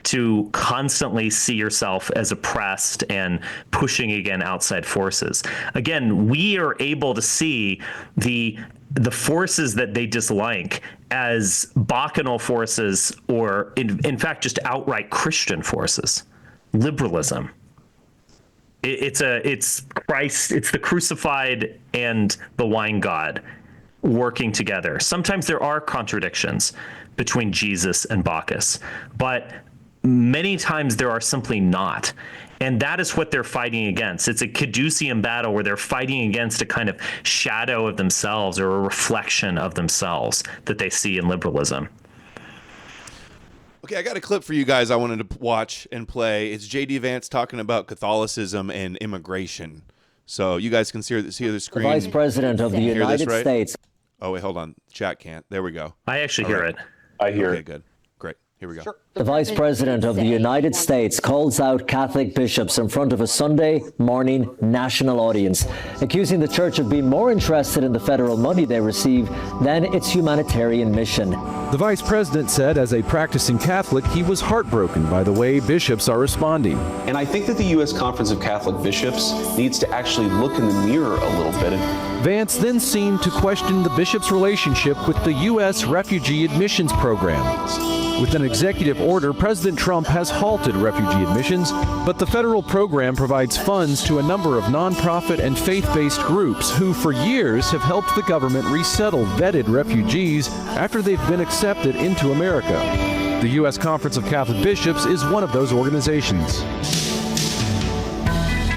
to constantly see yourself as oppressed and pushing against outside forces. Again, we are able to see the forces that they dislike as bacchanal forces, or in fact just outright Christian forces. Liberalism. It's Christ, it's the crucified and the wine god working together. Sometimes there are contradictions between Jesus and Bacchus, but many times there are simply not. And that is what they're fighting against. It's a caducean battle where they're fighting against a kind of shadow of themselves or a reflection of themselves that they see in liberalism. Okay, I got a clip for you guys I wanted to watch and play. It's J.D. Vance talking about Catholicism and immigration. So you guys can see the screen. The Vice President of the United States. Oh, wait, hold on. Chat can't. There we go. I actually hear it. I hear it. Okay, good. Great. Here we go. Sure. The Vice President of the United States calls out Catholic bishops in front of a Sunday morning national audience, accusing the church of being more interested in the federal money they receive than its humanitarian mission. The Vice President said as a practicing Catholic, he was heartbroken by the way bishops are responding. And I think that the U.S. Conference of Catholic Bishops needs to actually look in the mirror a little bit. Vance then seemed to question the bishop's relationship with the U.S. refugee admissions program. With an executive order, President Trump has halted refugee admissions, but the federal program provides funds to a number of nonprofit and faith-based groups who for years have helped the government resettle vetted refugees after they've been accepted into America. The U.S. Conference of Catholic Bishops is one of those organizations.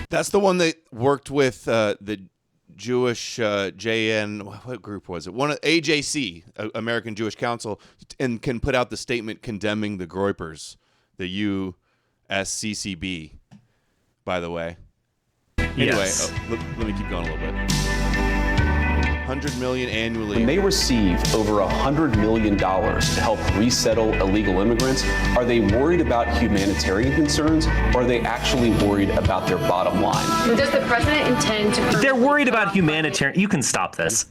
That's the one that worked with the Jewish JN, what group was it? One AJC, American Jewish Council, and can put out the statement condemning the Groypers, the USCCB, by the way. Anyway, Yes. let me keep going a little bit. $100 million annually. When they receive over $100 million to help resettle illegal immigrants, are they worried about humanitarian concerns, or are they actually worried about their bottom line? Does the president intend to... They're worried about humanitarian. You can stop this.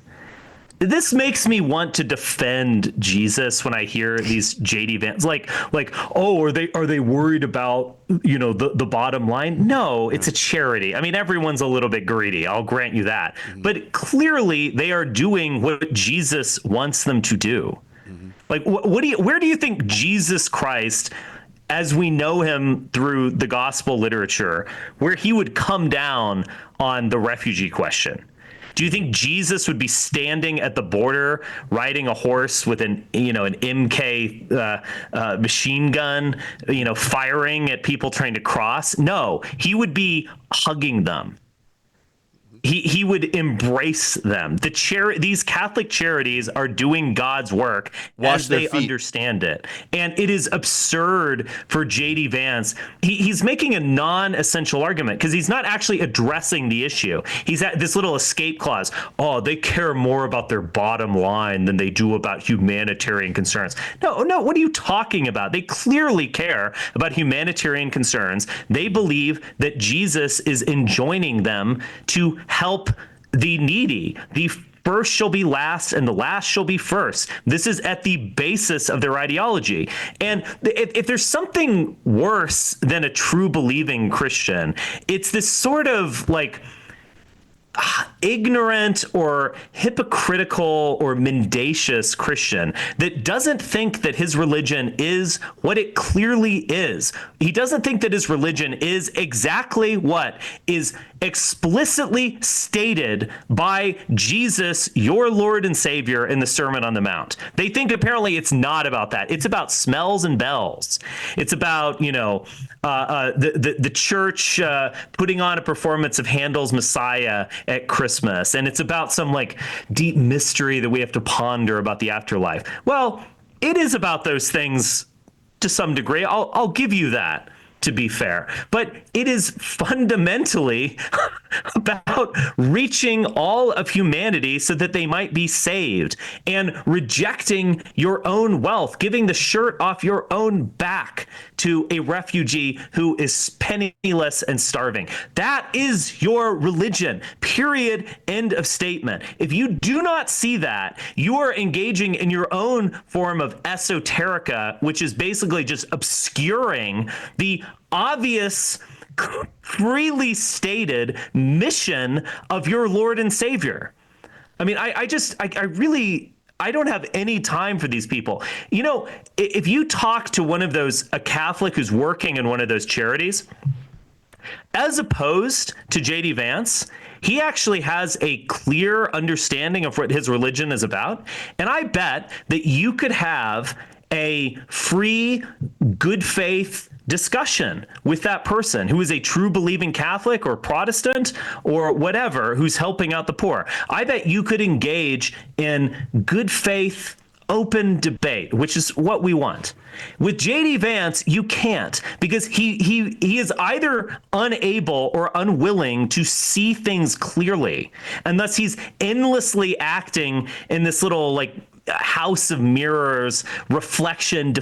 This makes me want to defend Jesus when I hear these JD Vance, like, oh, are they worried about, the bottom line? No, it's a charity. I mean, everyone's a little bit greedy. I'll grant you that. Mm-hmm. But clearly they are doing what Jesus wants them to do. Mm-hmm. Like, where do you think Jesus Christ, as we know him through the gospel literature, where he would come down on the refugee question? Do you think Jesus would be standing at the border riding a horse with an MK machine gun, firing at people trying to cross? No, he would be hugging them. He would embrace them. These Catholic charities are doing God's work as they understand it. And it is absurd for J.D. Vance. He's making a non-essential argument because he's not actually addressing the issue. He's at this little escape clause. Oh, they care more about their bottom line than they do about humanitarian concerns. No, what are you talking about? They clearly care about humanitarian concerns. They believe that Jesus is enjoining them to help the needy. The first shall be last and the last shall be first. This is at the basis of their ideology. And if there's something worse than a true believing Christian, it's this sort of like ignorant or hypocritical or mendacious Christian that doesn't think that his religion is what it clearly is. He doesn't think that his religion is exactly what is explicitly stated by Jesus, your Lord and Savior, in the Sermon on the Mount. They think apparently it's not about that. It's about smells and bells. It's about, the church putting on a performance of Handel's Messiah at Christmas. And it's about some like deep mystery that we have to ponder about the afterlife. Well, it is about those things to some degree. I'll give you that, to be fair. But it is fundamentally about reaching all of humanity so that they might be saved, and rejecting your own wealth, giving the shirt off your own back to a refugee who is penniless and starving. That is your religion. Period. End of statement. If you do not see that, you are engaging in your own form of esoterica, which is basically just obscuring the obvious, freely stated mission of your Lord and Savior. I mean, I really don't have any time for these people. You know, if you talk to a Catholic who's working in one of those charities, as opposed to J.D. Vance, he actually has a clear understanding of what his religion is about. And I bet that you could have a free, good faith discussion with that person who is a true believing Catholic or Protestant or whatever, who's helping out the poor. I bet you could engage in good faith, open debate, which is what we want. With J.D. Vance, you can't, because he is either unable or unwilling to see things clearly, and thus he's endlessly acting in this little like house of mirrors, deflection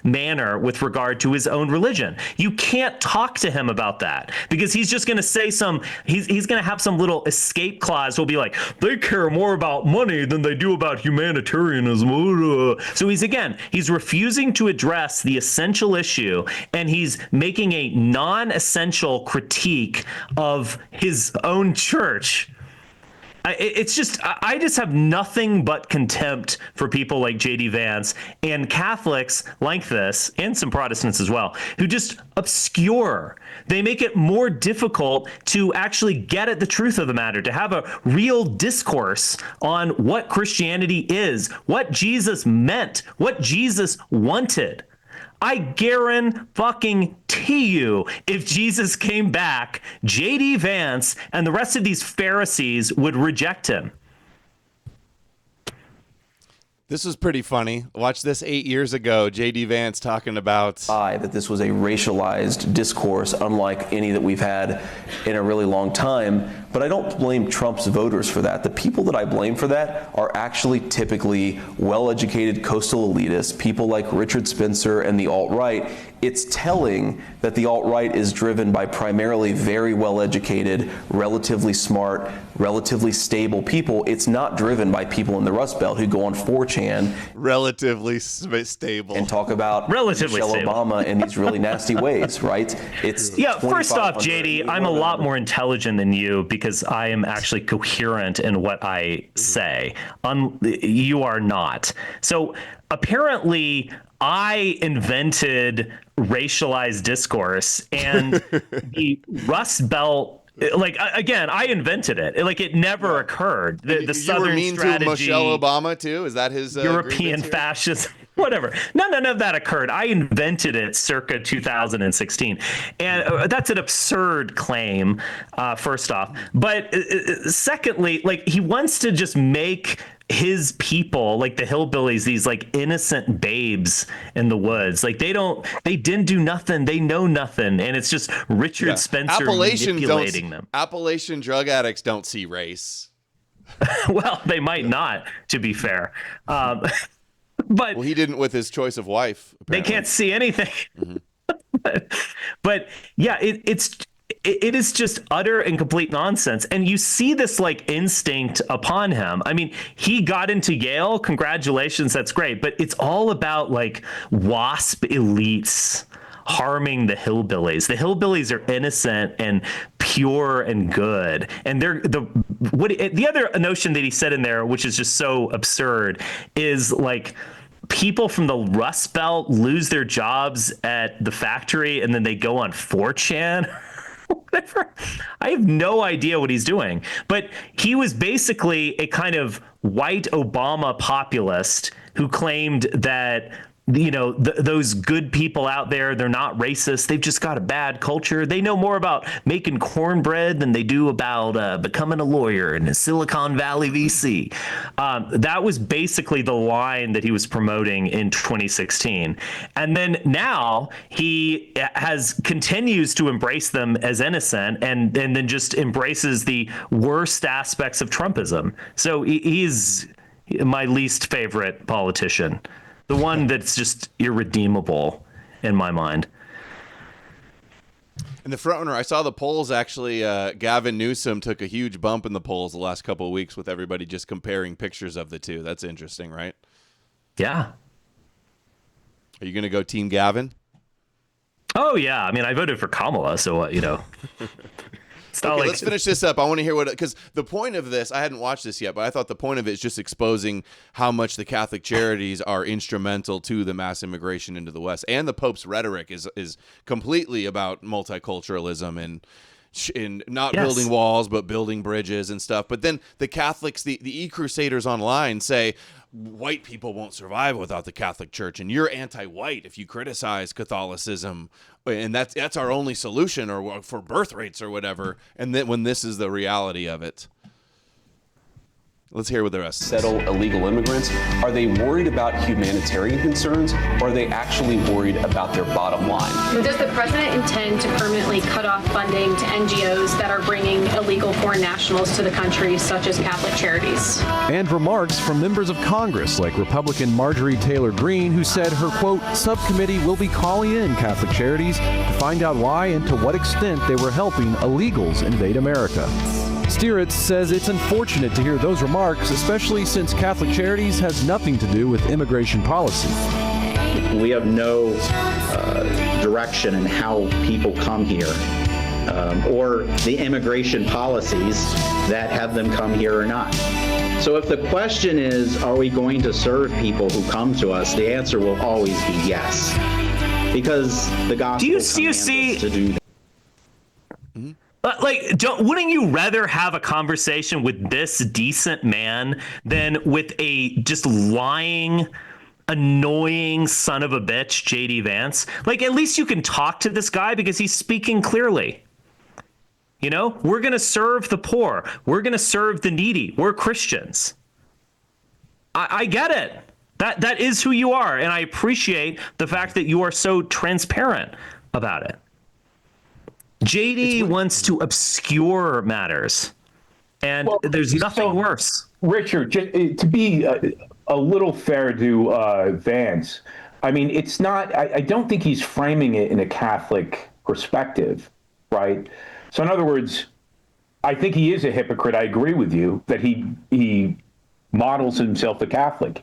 manner with regard to his own religion. You can't talk to him about that, because he's just going to say he's going to have some little escape clause. He'll be like, they care more about money than they do about humanitarianism. So he's refusing to address the essential issue, and he's making a non-essential critique of his own church. I just have nothing but contempt for people like J.D. Vance and Catholics like this, and some Protestants as well, who just obscure. They make it more difficult to actually get at the truth of the matter, to have a real discourse on what Christianity is, what Jesus meant, what Jesus wanted. I guarantee you, if Jesus came back, J.D. Vance and the rest of these Pharisees would reject him. This was pretty funny. Watch this 8 years ago, J.D. Vance talking about that this was a racialized discourse unlike any that we've had in a really long time. But I don't blame Trump's voters for that. The people that I blame for that are actually typically well-educated coastal elitists, people like Richard Spencer and the alt-right. It's telling that the alt-right is driven by primarily very well-educated, relatively smart, relatively stable people. It's not driven by people in the Rust Belt who go on 4chan, relatively stable, and talk about relatively Michelle stable. Obama in these really nasty ways, right? It's First off, JD, I'm a lot more intelligent than you, because I am actually coherent in what I say. You are not. So apparently I invented racialized discourse, and the Rust Belt, like, again, I invented it. Like, it never occurred. The Southern you were mean strategy, to Michelle Obama too? Is that his European fascism? Whatever. None of that occurred. I invented it circa 2016. And that's an absurd claim, first off. But secondly, like, he wants to just make his people, like the hillbillies, these like innocent babes in the woods. Like, they didn't do nothing. They know nothing. And it's just Richard Spencer manipulating them. Appalachian drug addicts don't see race. Well, they might not, to be fair. But he didn't with his choice of wife. Apparently. They can't see anything. Mm-hmm. but yeah, it is just utter and complete nonsense. And you see this like instinct upon him. I mean, he got into Yale. Congratulations. That's great. But it's all about like WASP elites harming the hillbillies. The hillbillies are innocent and pure and good. And the other notion that he said in there, which is just so absurd, is like, people from the Rust Belt lose their jobs at the factory and then they go on 4chan. Whatever. I have no idea what he's doing. But he was basically a kind of white Obama populist who claimed that those good people out there, they're not racist. They've just got a bad culture. They know more about making cornbread than they do about becoming a lawyer in a Silicon Valley VC. That was basically the line that he was promoting in 2016. And then now he continues to embrace them as innocent and then just embraces the worst aspects of Trumpism. So he's my least favorite politician. The one that's just irredeemable in my mind. And the front runner, I saw the polls actually. Gavin Newsom took a huge bump in the polls the last couple of weeks with everybody just comparing pictures of the two. That's interesting, right? Yeah. Are you going to go Team Gavin? Oh, yeah. I mean, I voted for Kamala, so, Okay, let's finish this up. I want to hear because the point of this, I hadn't watched this yet, but I thought the point of it is just exposing how much the Catholic charities are instrumental to the mass immigration into the West. And the Pope's rhetoric is completely about multiculturalism and in not building walls, but building bridges and stuff. But then the Catholics, the e-crusaders online say, white people won't survive without the Catholic Church, and you're anti-white if you criticize Catholicism, and that's our only solution, or for birth rates or whatever. And then when this is the reality of it, let's hear what the rest settle illegal immigrants. Are they worried about humanitarian concerns, or are they actually worried about their bottom line? Does the president intend to permanently cut off funding to NGOs that are bringing illegal foreign nationals to the country, such as Catholic charities? And remarks from members of Congress like Republican Marjorie Taylor Greene, who said her, quote, subcommittee will be calling in Catholic charities to find out why and to what extent they were helping illegals invade America. Stieritz says it's unfortunate to hear those remarks, especially since Catholic Charities has nothing to do with immigration policy. We have no direction in how people come here or the immigration policies that have them come here or not. So if the question is, are we going to serve people who come to us, the answer will always be yes. Because the gospel commands us to do that. Wouldn't you rather have a conversation with this decent man than with a just lying, annoying son of a bitch, JD Vance? At least you can talk to this guy because he's speaking clearly. We're going to serve the poor. We're going to serve the needy. We're Christians. I get it. That is who you are. And I appreciate the fact that you are so transparent about it. JD wants to obscure matters, and there's nothing worse. Richard, to be a little fair to Vance, I mean, it's not, I don't think he's framing it in a Catholic perspective, right? So in other words, I think he is a hypocrite. I agree with you that he models himself a Catholic.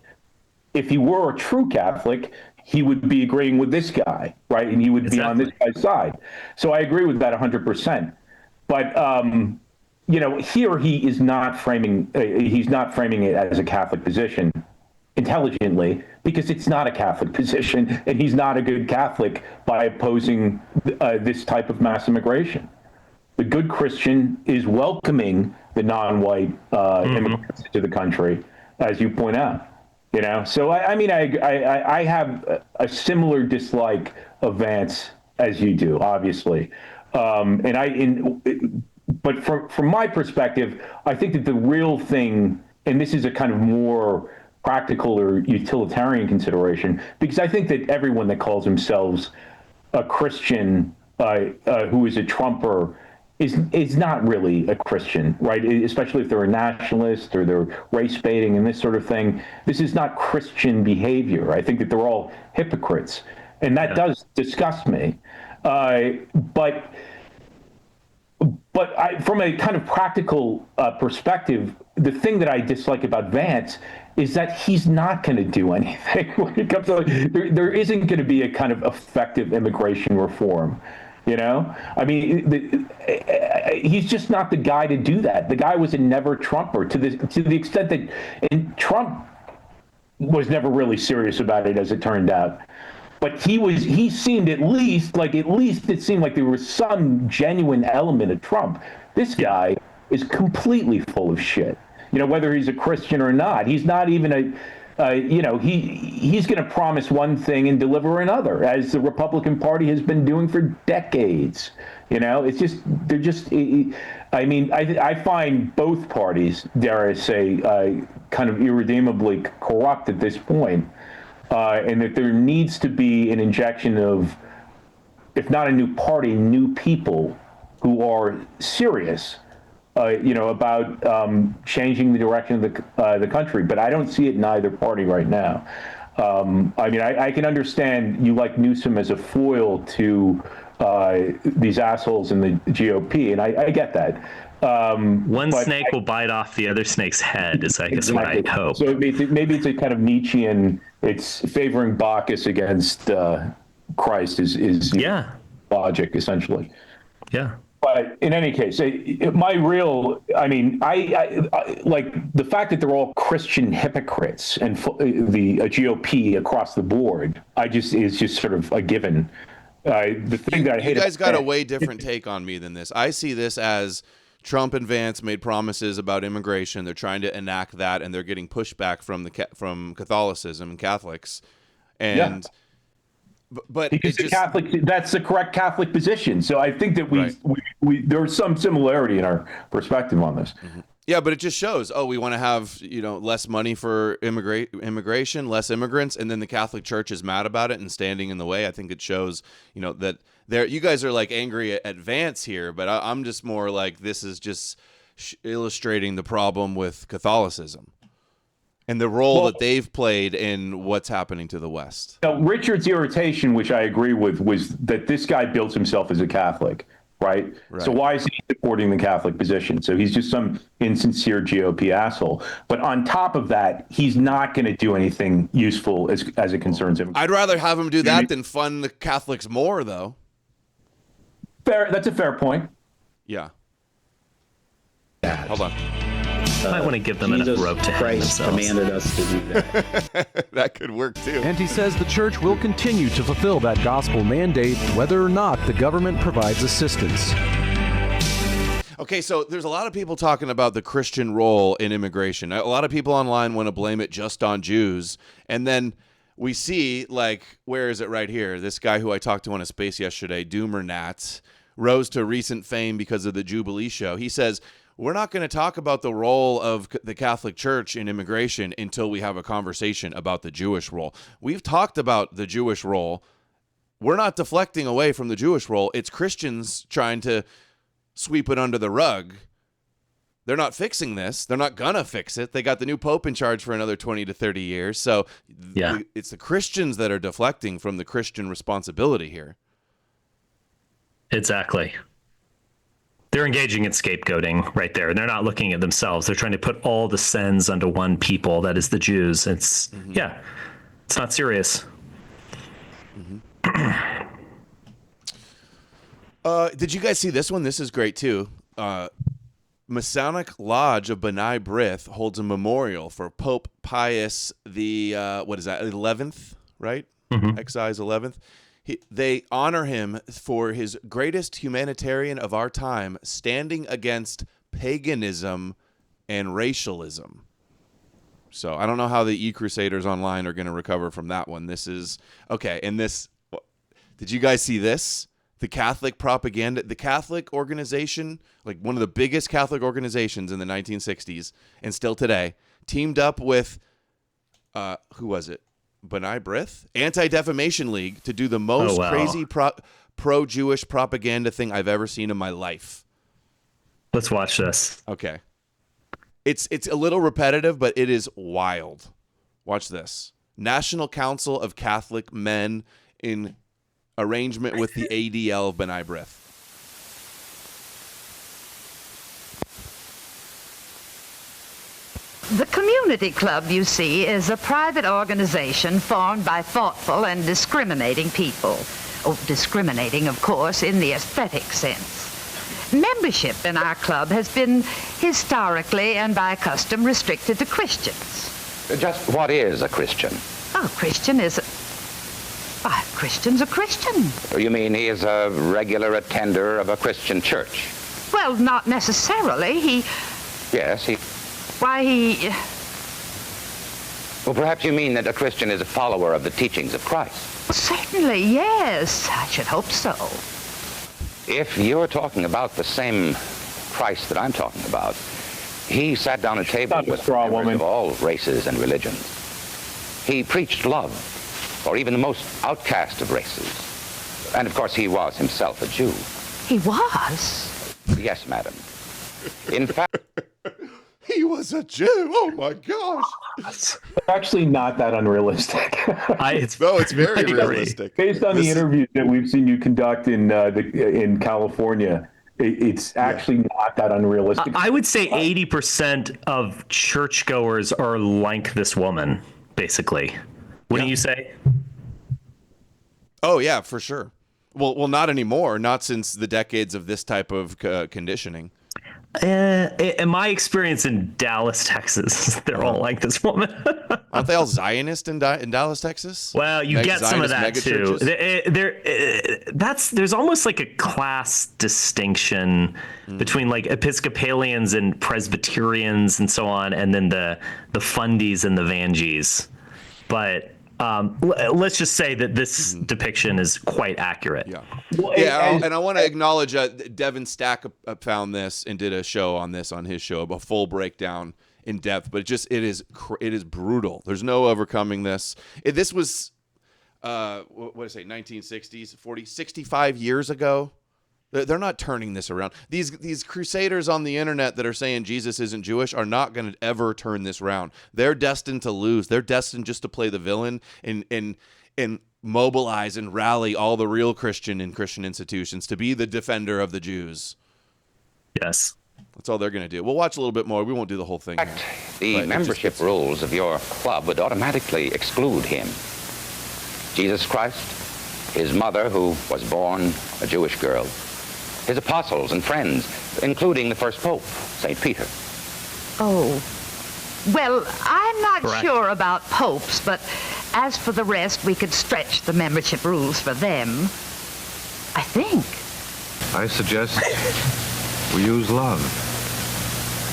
If he were a true Catholic, he would be agreeing with this guy, right? And he would be on this guy's side. So I agree with that 100%. But, here he is not framing, he's not framing it as a Catholic position intelligently, because it's not a Catholic position, and he's not a good Catholic by opposing this type of mass immigration. The good Christian is welcoming the non-white immigrants to the country, as you point out. So I have a similar dislike of Vance as you do, obviously, but from my perspective, I think that the real thing, and this is a kind of more practical or utilitarian consideration, because I think that everyone that calls themselves a Christian who is a Trumper is not really a Christian, right? Especially if they're a nationalist or they're race baiting and this sort of thing. This is not Christian behavior. I think that they're all hypocrites, and that does disgust me. But from a kind of practical perspective, the thing that I dislike about Vance is that he's not going to do anything when it comes to there isn't going to be a kind of effective immigration reform. I mean, he's just not the guy to do that. The guy was a never Trumper to the extent that, and Trump was never really serious about it, as it turned out. But he seemed it seemed like there was some genuine element of Trump. This guy is completely full of shit. Whether he's a Christian or not, he's not even he's going to promise one thing and deliver another, as the Republican Party has been doing for decades. It's just I find both parties, dare I say, kind of irredeemably corrupt at this point, and that there needs to be an injection of, if not a new party, new people who are serious, about changing the direction of the country. But I don't see it in either party right now. I can understand you like Newsom as a foil to these assholes in the GOP, and I get that. One snake will bite off the other snake's head, is I guess what I hope. So maybe it's a kind of Nietzschean, it's favoring Bacchus against Christ is logic, essentially. Yeah. But in any case, I like the fact that they're all Christian hypocrites and the GOP across the board. Is just sort of a given. The thing that I hate. You guys got a way different take on me than this. I see this as Trump and Vance made promises about immigration. They're trying to enact that, and they're getting pushback from Catholicism and Catholics. And yeah. But because that's the correct Catholic position. So I think that we there's some similarity in our perspective on this. Mm-hmm. Yeah, but it just shows, we want to have, less money for immigration, less immigrants, and then the Catholic Church is mad about it and standing in the way. I think it shows, that you guys are like angry at Vance here, but I'm just more like, this is just illustrating the problem with Catholicism and the role that they've played in what's happening to the West. Now, Richard's irritation, which I agree with, was that this guy built himself as a Catholic. Right. So why is he supporting the Catholic position? So he's just some insincere GOP asshole. But on top of that, he's not going to do anything useful as it concerns him. I'd rather have him do that than fund the Catholics more, though. Fair. That's a fair point. Yeah. Hold on. Might want to give them enough rope to hang themselves. Commanded us to do that. That could work too. And he says the church will continue to fulfill that gospel mandate, whether or not the government provides assistance. Okay, so there's a lot of people talking about the Christian role in immigration. A lot of people online want to blame it just on Jews. And then we see, where is it right here? This guy who I talked to on a space yesterday, Doomer Nat, rose to recent fame because of the Jubilee show. He says, we're not going to talk about the role of the Catholic Church in immigration until we have a conversation about the Jewish role. We've talked about the Jewish role. We're not deflecting away from the Jewish role. It's Christians trying to sweep it under the rug. They're not fixing this. They're not going to fix it. They got the new Pope in charge for another 20 to 30 years. So it's the Christians that are deflecting from the Christian responsibility here. Exactly. They're engaging in scapegoating right there. They're not looking at themselves. They're trying to put all the sins onto one people, that is the Jews. It's it's not serious. Did you guys see this one? This is great too. Masonic Lodge of B'nai B'rith holds a memorial for Pope Pius the 11th, right? Exci's 11th. They honor him for his greatest humanitarian of our time, standing against paganism and racialism. So I don't know how the E-Crusaders online are going to recover from that one. This is okay. And this, did you guys see this? The Catholic propaganda, the Catholic organization, like one of the biggest Catholic organizations in the 1960s and still today, teamed up with, who was it? B'nai B'rith? Anti-Defamation League to do the most crazy pro-Jewish propaganda thing I've ever seen in my life. Let's watch this. Okay. It's a little repetitive, but it is wild. Watch this. National Council of Catholic Men in arrangement with the ADL of B'nai B'rith. The Community Club, you see, is a private organization formed by thoughtful and discriminating people. Oh, discriminating, of course, in the aesthetic sense. Membership in our club has been historically and by custom restricted to Christians. Just what is a Christian? Oh, Christian's a Christian. You mean he is a regular attender of a Christian church? Well, not necessarily. Yes, he... Why, Well, perhaps you mean that a Christian is a follower of the teachings of Christ. Certainly, yes. I should hope so. If you're talking about the same Christ that I'm talking about, he sat down at a table with members of all races and religions. He preached love for even the most outcast of races. And of course, he was himself a Jew. He was? Yes, madam. In fact... He was a Jew. Oh my gosh! It's actually not that unrealistic. It's very realistic. Based on the interviews that we've seen you conduct in California, it's actually not that unrealistic. I would say 80% of churchgoers are like this woman, basically. Wouldn't you say? Oh yeah, for sure. Well, not anymore. Not since the decades of this type of conditioning. In my experience in Dallas, Texas, they're all like this woman. Aren't they all Zionist in Dallas, Texas? Well, you get some of that too. There's almost like a class distinction between like Episcopalians and Presbyterians and so on, and then the fundies and the vangees. But let's just say that this depiction is quite accurate. Yeah, and I want to acknowledge Devin Stack found this and did a show on this on his show, a full breakdown in depth. But it is brutal. There's no overcoming this. This was what did I say, 1960s, 65 years ago. They're not turning this around. These crusaders on the internet that are saying Jesus isn't Jewish are not going to ever turn this around. They're destined to lose. They're destined just to play the villain and mobilize and rally all the real Christian institutions to be the defender of the Jews. Yes. That's all they're going to do. We'll watch a little bit more. We won't do the whole thing. In fact, the membership rules of your club would automatically exclude him. Jesus Christ, his mother, who was born a Jewish girl, his apostles and friends, including the first pope, St. Peter. Oh. Well, I'm not sure about popes, but as for the rest, we could stretch the membership rules for them. I think. I suggest we use love.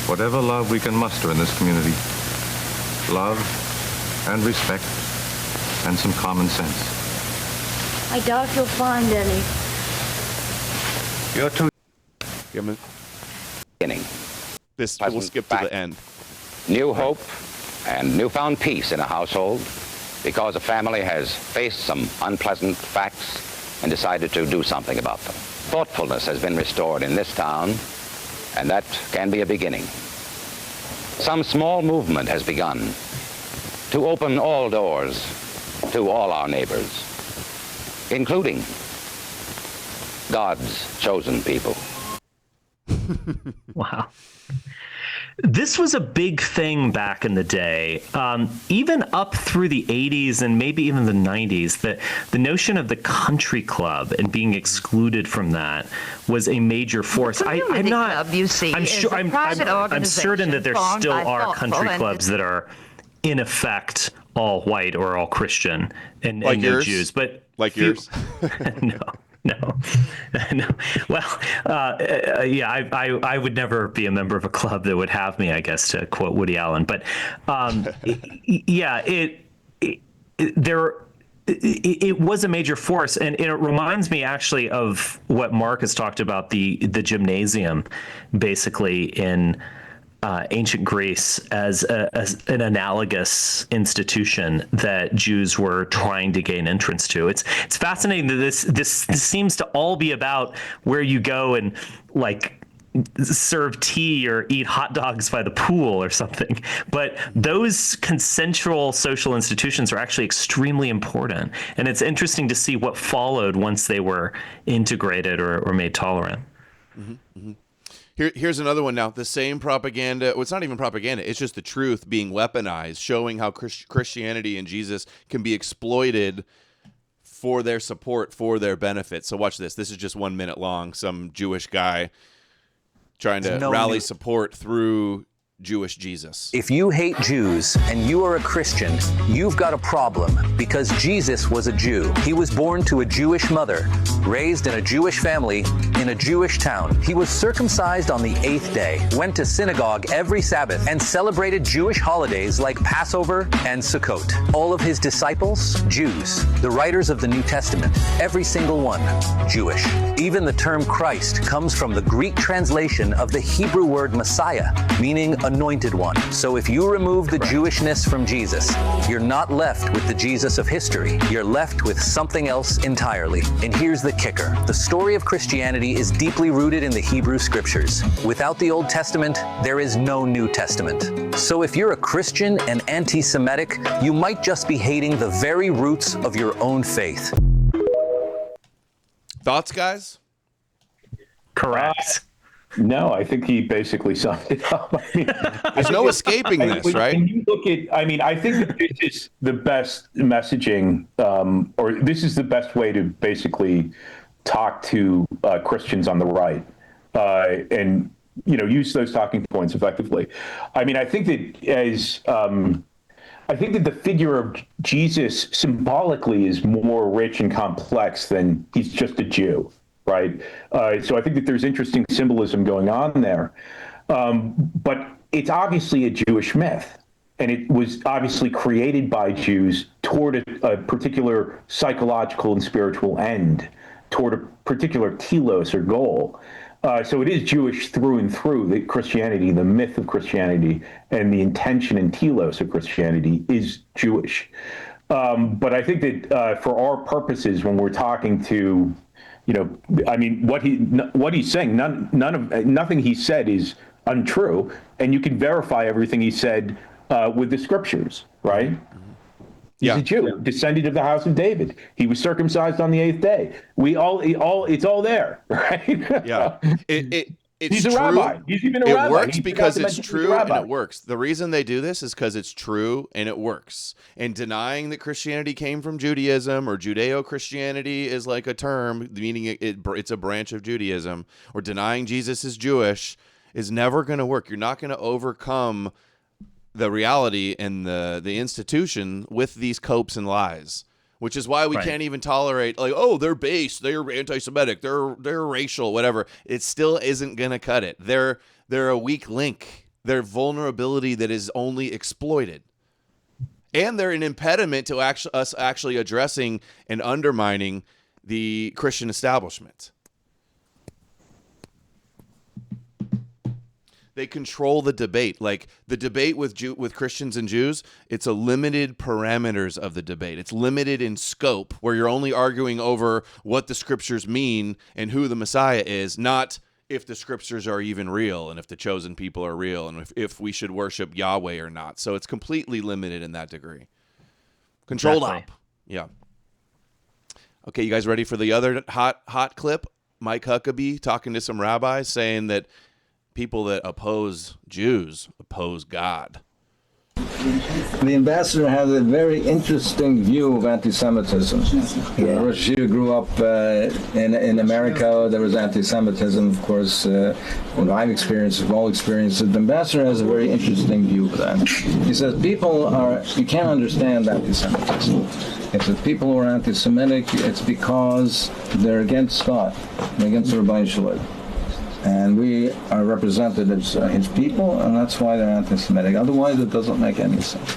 Whatever love we can muster in this community. Love and respect and some common sense. I doubt you'll find any. You're too... Beginning. We'll skip to the end. New hope and newfound peace in a household because a family has faced some unpleasant facts and decided to do something about them. Thoughtfulness has been restored in this town, and that can be a beginning. Some small movement has begun to open all doors to all our neighbors, including God's chosen people. Wow. This was a big thing back in the day, even up through the 80s and maybe even the 90s, that the notion of the country club and being excluded from that was a major force. I'm not. Club, you see, I'm sure. I'm certain that there still are country clubs that are, in effect, all white or all Christian and no Jews, but yours. No. Well, I would never be a member of a club that would have me, I guess, to quote Woody Allen. But it was a major force, and it reminds me actually of what Mark has talked about, the gymnasium, basically in ancient Greece as an analogous institution that Jews were trying to gain entrance to. It's fascinating that this seems to all be about where you go and like serve tea or eat hot dogs by the pool or something. But those consensual social institutions are actually extremely important. And it's interesting to see what followed once they were integrated or made tolerant. Mm-hmm, mm-hmm. Here's another one now. The same propaganda. Well, it's not even propaganda. It's just the truth being weaponized, showing how Christianity and Jesus can be exploited for their support, for their benefit. So watch this. This is just 1 minute long. Some Jewish guy trying to rally support through Jewish Jesus. If you hate Jews and you are a Christian, you've got a problem, because Jesus was a Jew. He was born to a Jewish mother, raised in a Jewish family, in a Jewish town. He was circumcised on the 8th day, went to synagogue every Sabbath, and celebrated Jewish holidays like Passover and Sukkot. All of his disciples, Jews. The writers of the New Testament, every single one, Jewish. Even the term Christ comes from the Greek translation of the Hebrew word Messiah, meaning anointed one. So if you remove the Jewishness from Jesus, you're not left with the Jesus of history. You're left with something else entirely. And here's the kicker. The story of Christianity is deeply rooted in the Hebrew scriptures. Without the Old Testament, there is no New Testament. So if you're a Christian and anti-Semitic, you might just be hating the very roots of your own faith. Thoughts, guys? Correct. No, I think he basically summed it up. I mean, there's no escaping this, right? When you look at, I mean, I think that this is the best messaging, or this is the best way to basically talk to Christians on the right, and use those talking points effectively. I mean, I think that I think that the figure of Jesus symbolically is more rich and complex than he's just a Jew. Right. So I think that there's interesting symbolism going on there. But it's obviously a Jewish myth, and it was obviously created by Jews toward a particular psychological and spiritual end, toward a particular telos or goal. So it is Jewish through and through. The Christianity, the myth of Christianity, and the intention and telos of Christianity is Jewish. But I think that for our purposes, when we're talking to I mean, what he's saying, nothing he said is untrue, and you can verify everything he said with the scriptures, right? He's a Jew, descendant of the house of David. He was circumcised on the 8th day. It's all there, right? Yeah, it's he's a true. rabbi. He's even a rabbi. It works because it's true and it works. The reason they do this is because it's true and it works. And denying that Christianity came from Judaism, or Judeo-Christianity is like a term meaning it's a branch of Judaism, or denying Jesus is Jewish is never going to work. You're not going to overcome the reality and the institution with these copes and lies. Which is why we can't even tolerate, like, oh, they're base, they're anti-Semitic, they're racial, whatever. It still isn't gonna cut it. They're a weak link. They're vulnerability that is only exploited, and they're an impediment to us actually addressing and undermining the Christian establishment. They control the debate. Like the debate with Christians and Jews, it's a limited parameters of the debate. It's limited in scope, where you're only arguing over what the scriptures mean and who the Messiah is, not if the scriptures are even real and if the chosen people are real and if we should worship Yahweh or not. So it's completely limited in that degree. Controlled up. Yeah. Okay, you guys ready for the other hot clip? Mike Huckabee talking to some rabbis saying that people that oppose Jews oppose God. The ambassador has a very interesting view of anti-Semitism. She grew up in America. There was anti-Semitism, of course. I've experienced, we've all experienced it. The ambassador has a very interesting view of that. He says you can't understand anti-Semitism. If the people who are anti-Semitic, it's because they're against God, they're against the Rabbi Shalom. And we are represented as his people, and that's why they're anti-Semitic. Otherwise, it doesn't make any sense.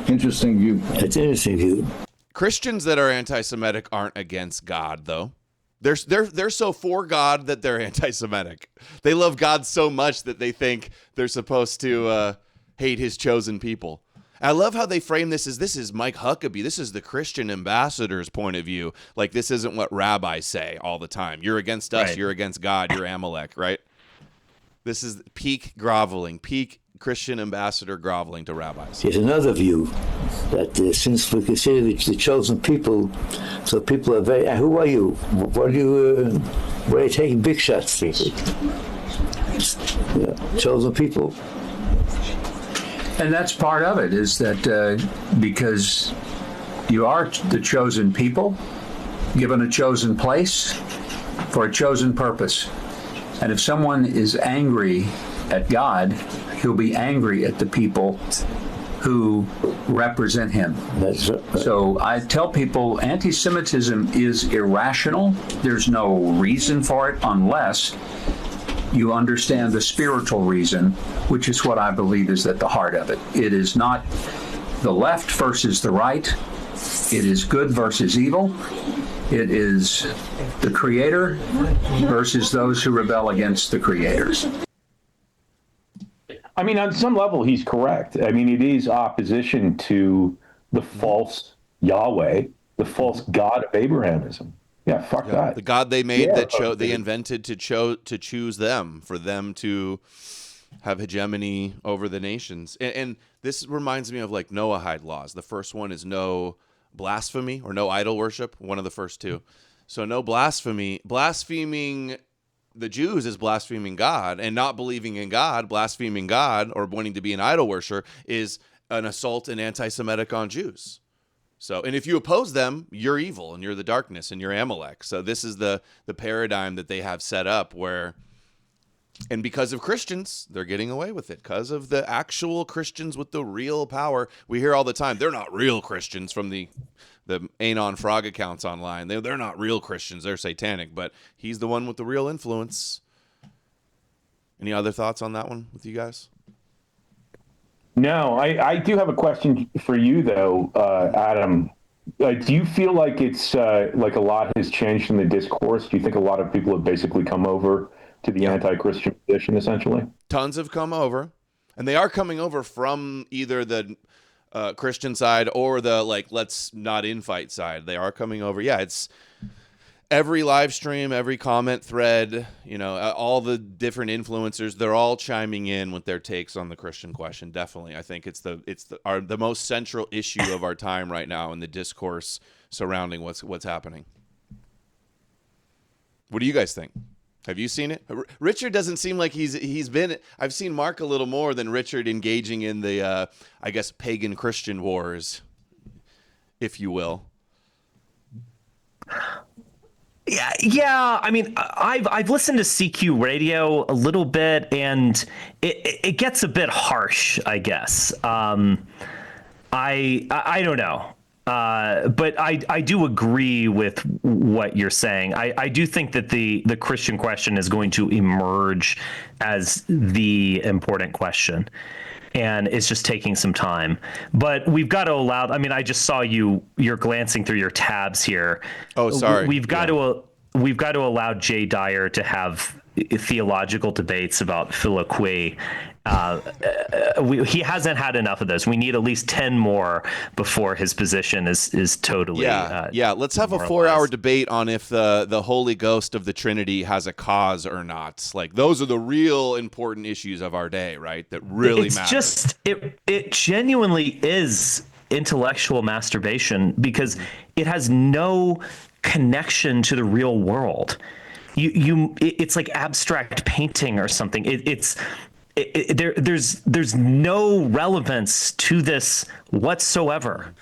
Interesting view. It's an interesting view. Christians that are anti-Semitic aren't against God, though. They're so for God that they're anti-Semitic. They love God so much that they think they're supposed to hate his chosen people. I love how they frame this is Mike Huckabee. This is the Christian ambassador's point of view. Like, this isn't what rabbis say all the time. You're against us. Right. You're against God. You're Amalek, right? This is peak groveling, peak Christian ambassador groveling to rabbis. There's another view that since we consider the chosen people, so people are very, who are you? Where are you taking big shots? Chosen people. And that's part of it, is that because you are the chosen people, given a chosen place, for a chosen purpose. And if someone is angry at God, he'll be angry at the people who represent him. So I tell people anti-Semitism is irrational. There's no reason for it unless you understand the spiritual reason, which is what I believe is at the heart of it. It is not the left versus the right. It is good versus evil. It is the Creator versus those who rebel against the creators. I mean, on some level, he's correct. I mean, it is opposition to the false Yahweh, the false God of Abrahamism. Yeah, fuck that. The God they made they invented to choose them, for them to have hegemony over the nations. And this reminds me of like Noahide laws. The first one is no blasphemy or no idol worship, one of the first two. So no blasphemy. Blaspheming the Jews is blaspheming God, and not believing in God, blaspheming God, or wanting to be an idol worshiper is an assault and anti-Semitic on Jews. So, and if you oppose them, you're evil and you're the darkness and you're Amalek. So this is the paradigm that they have set up where, and because of Christians, they're getting away with it. Because of the actual Christians with the real power. We hear all the time, they're not real Christians from the Anon Frog accounts online. They're not real Christians. They're satanic, but he's the one with the real influence. Any other thoughts on that one with you guys? No, I do have a question for you, though, Adam. Do you feel like it's like a lot has changed in the discourse? Do you think a lot of people have basically come over to the anti-Christian position, essentially? Tons have come over, and they are coming over from either the Christian side or the let's not infight side. They are coming over. Yeah, it's every live stream, every comment thread, all the different influencers, they're all chiming in with their takes on the Christian question. Definitely. I think it's the most central issue of our time right now in the discourse surrounding what's happening. What do you guys think? Have you seen it? Richard doesn't seem like he's been. I've seen Mark a little more than Richard engaging in the, I guess, pagan Christian wars, if you will. Yeah. I mean, I've listened to CQ radio a little bit, and it gets a bit harsh, I guess. I don't know. But I do agree with what you're saying. I do think that the Christian question is going to emerge as the important question, and it's just taking some time. But we've got to allow. I mean, I just saw you're glancing through your tabs here. Oh, sorry. We've got to allow Jay Dyer to have theological debates about Philokwe. He hasn't had enough of those. We need at least 10 more before his position is totally. Yeah. Let's have a 4-hour debate on if the Holy Ghost of the Trinity has a cause or not. Like, those are the real important issues of our day, right? That really matter. It's just it genuinely is intellectual masturbation because it has no connection to the real world. It's like abstract painting or something. There's no relevance to this whatsoever.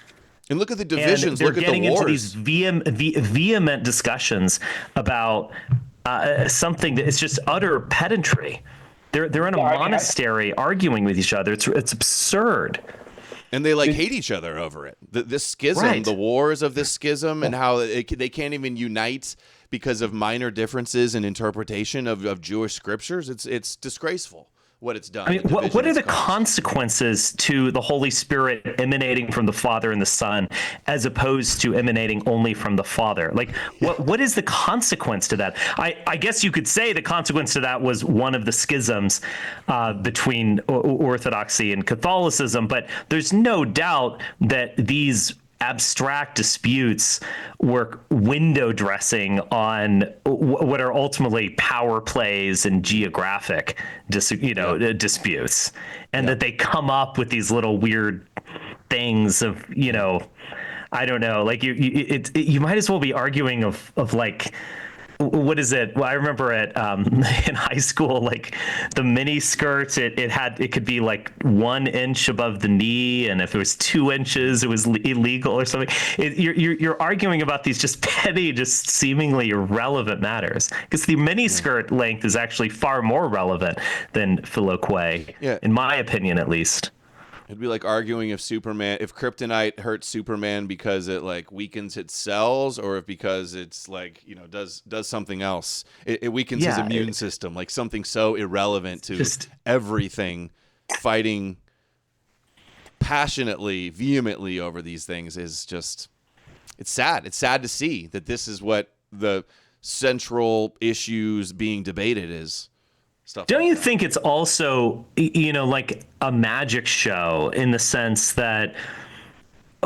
And look at the divisions. They're look at getting the wars. into these vehement discussions about something that is just utter pedantry. They're in a monastery arguing with each other. It's absurd. And they hate each other over it. This schism, Right. The wars of this schism, and how they can't even unite because of minor differences in interpretation of Jewish scriptures. It's disgraceful what it's done. I mean, what are the consequences to the Holy Spirit emanating from the Father and the Son, as opposed to emanating only from the Father? Like, what is the consequence to that? I guess you could say the consequence to that was one of the schisms between Orthodoxy and Catholicism, but there's no doubt that these abstract disputes were window dressing on what are ultimately power plays and geographic disputes, and that they come up with these little weird things of I don't know, like you might as well be arguing of like what is it? Well, I remember in high school, like the mini skirts, it could be like 1 inch above the knee, and if it was 2 inches, it was illegal or something. You're arguing about these just petty, just seemingly irrelevant matters, because the mini skirt length is actually far more relevant than Philoque, in my opinion, at least. It'd be like arguing if kryptonite hurts Superman because it like weakens its cells, or if because it's like, does something else. It weakens his immune system, like something so irrelevant to everything. Fighting passionately, vehemently over these things is just, it's sad. It's sad to see that this is what the central issues being debated is. Don't you think it's also, like a magic show, in the sense that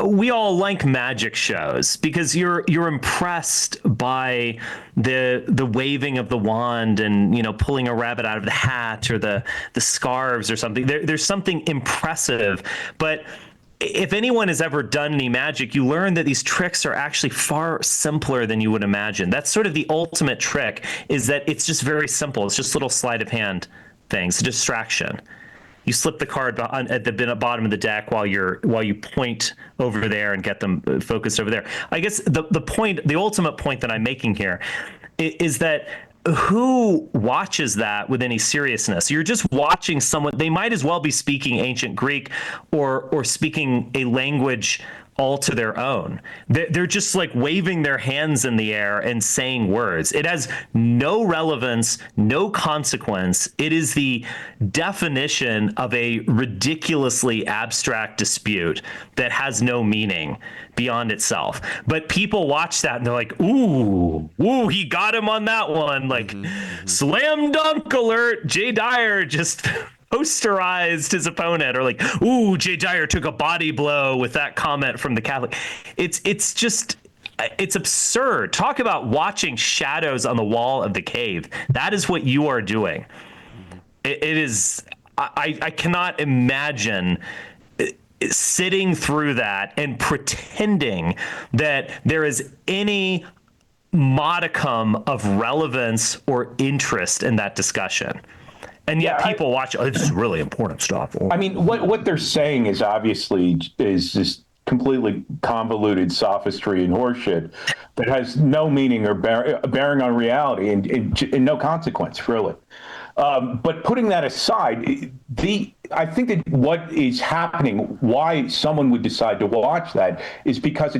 we all like magic shows because you're impressed by the waving of the wand and pulling a rabbit out of the hat, or the scarves or something. There's something impressive, but if anyone has ever done any magic, you learn that these tricks are actually far simpler than you would imagine. That's sort of the ultimate trick, is that it's just very simple. It's just little sleight of hand things, a distraction. You slip the card at the bottom of the deck while you point over there and get them focused over there. I guess the ultimate point that I'm making here is that who watches that with any seriousness? You're just watching someone. They might as well be speaking ancient Greek or speaking a language all to their own. They're just like waving their hands in the air and saying words. It has no relevance, no consequence. It is the definition of a ridiculously abstract dispute that has no meaning beyond itself. But people watch that and they're like, ooh, he got him on that one. Like, slam dunk alert, Jay Dyer just posterized his opponent, or like, ooh, Jay Dyer took a body blow with that comment from the Catholic. It's just, it's absurd. Talk about watching shadows on the wall of the cave. That is what you are doing. It is, I cannot imagine sitting through that and pretending that there is any modicum of relevance or interest in that discussion. And yet people watch, this is really important stuff. I mean, what they're saying is obviously is just completely convoluted sophistry and horseshit that has no meaning or bearing on reality and no consequence, really. But putting that aside, I think that what is happening, why someone would decide to watch that, is because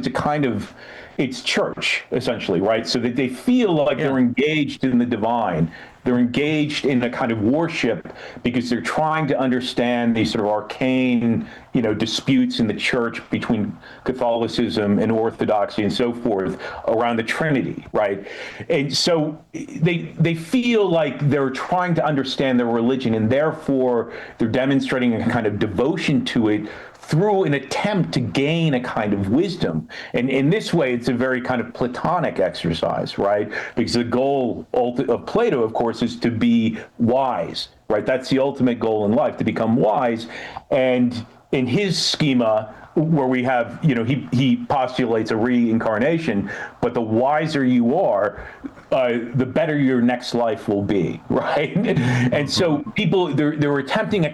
it's church, essentially, right? So that they feel like they're engaged in the divine. They're engaged in a kind of worship because they're trying to understand these sort of arcane, disputes in the church between Catholicism and Orthodoxy and so forth around the Trinity, right? And so they feel like they're trying to understand their religion, and therefore they're demonstrating a kind of devotion to it through an attempt to gain a kind of wisdom. And in this way, it's a very kind of Platonic exercise, right? Because the goal of Plato, of course, is to be wise, right? That's the ultimate goal in life, to become wise. And in his schema, where we have, he postulates a reincarnation, but the wiser you are, the better your next life will be, right? And so people, they're attempting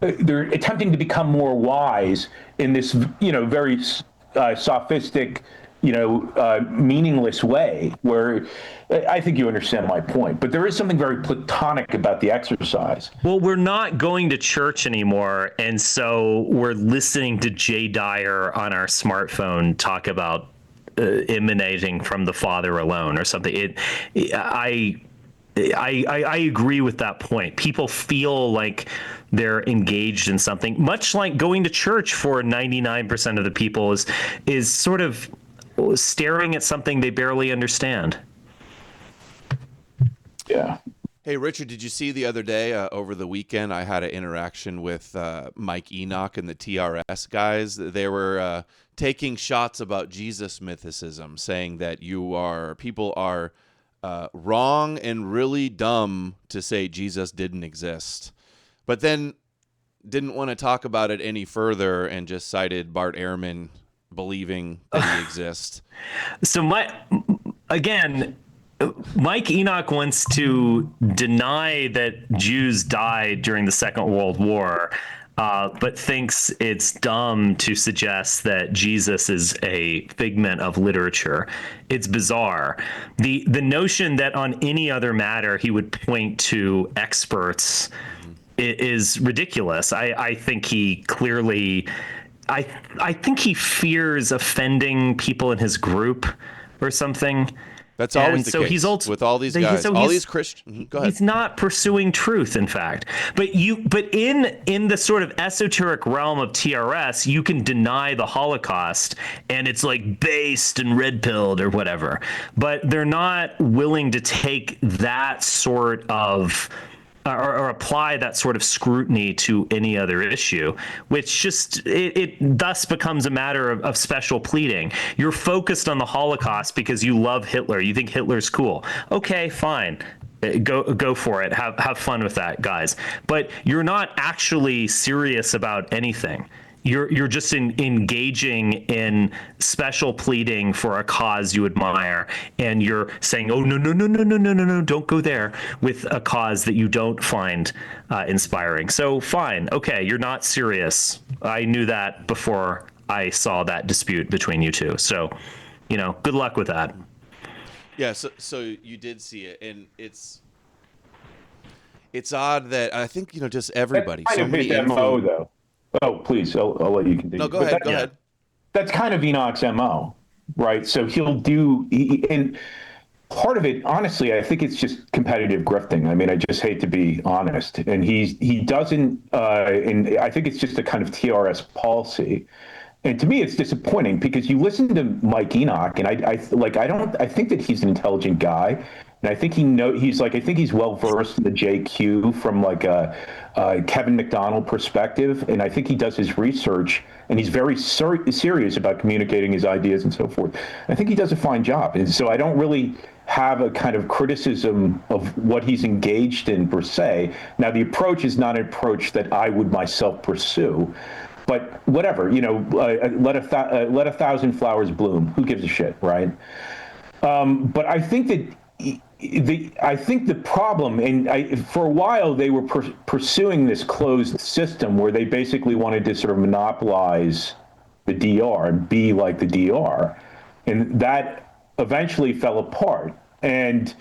they're attempting to become more wise in this, very sophistic, meaningless way, where I think you understand my point. But there is something very Platonic about the exercise. Well, we're not going to church anymore, and so we're listening to Jay Dyer on our smartphone talk about emanating from the Father alone or something. I agree with that point. People feel like they're engaged in something, much like going to church for 99% of the people is sort of staring at something they barely understand. Yeah. Hey, Richard, did you see the other day over the weekend, I had an interaction with Mike Enoch and the TRS guys. They were taking shots about Jesus mythicism, saying that people are wrong and really dumb to say Jesus didn't exist, but then didn't want to talk about it any further and just cited Bart Ehrman believing that he exists. So again, Mike Enoch wants to deny that Jews died during the Second World War, but thinks it's dumb to suggest that Jesus is a figment of literature. It's bizarre. The notion that on any other matter he would point to experts is ridiculous. I think he clearly, I think he fears offending people in his group or something. That's always the case with all these guys, all these Christians. Go ahead. He's not pursuing truth, in fact. But in the sort of esoteric realm of TRS, you can deny the Holocaust, and it's like based and red-pilled or whatever. But they're not willing to take that sort of or apply that sort of scrutiny to any other issue, which just it thus becomes a matter of special pleading. You're focused on the Holocaust because you love Hitler. You think Hitler's cool. Okay, fine. Go for it. Have fun with that, guys. But you're not actually serious about anything. You're just engaging in special pleading for a cause you admire, and you're saying, "Oh no, don't go there," with a cause that you don't find inspiring. So fine, okay, you're not serious. I knew that before I saw that dispute between you two. So, good luck with that. Yeah. So you did see it, and it's odd that I think just everybody. That's kind of his MO, though. Oh, please, I'll let you continue. No, go ahead. Go ahead. That's kind of Enoch's MO, right? So he'll do, and part of it, honestly, I think it's just competitive grifting. I mean, I just hate to be honest. And he doesn't, and I think it's just a kind of TRS policy. And to me, it's disappointing because you listen to Mike Enoch, and I think that he's an intelligent guy. And I think I think he's well versed in the JQ from like a Kevin McDonald perspective. And I think he does his research, and he's very serious about communicating his ideas and so forth. I think he does a fine job. And so I don't really have a kind of criticism of what he's engaged in per se. Now, the approach is not an approach that I would myself pursue. But whatever, let a thousand flowers bloom. Who gives a shit, right? But I think that the problem, and for a while they were pursuing this closed system where they basically wanted to sort of monopolize the DR and be like the DR, and that eventually fell apart. And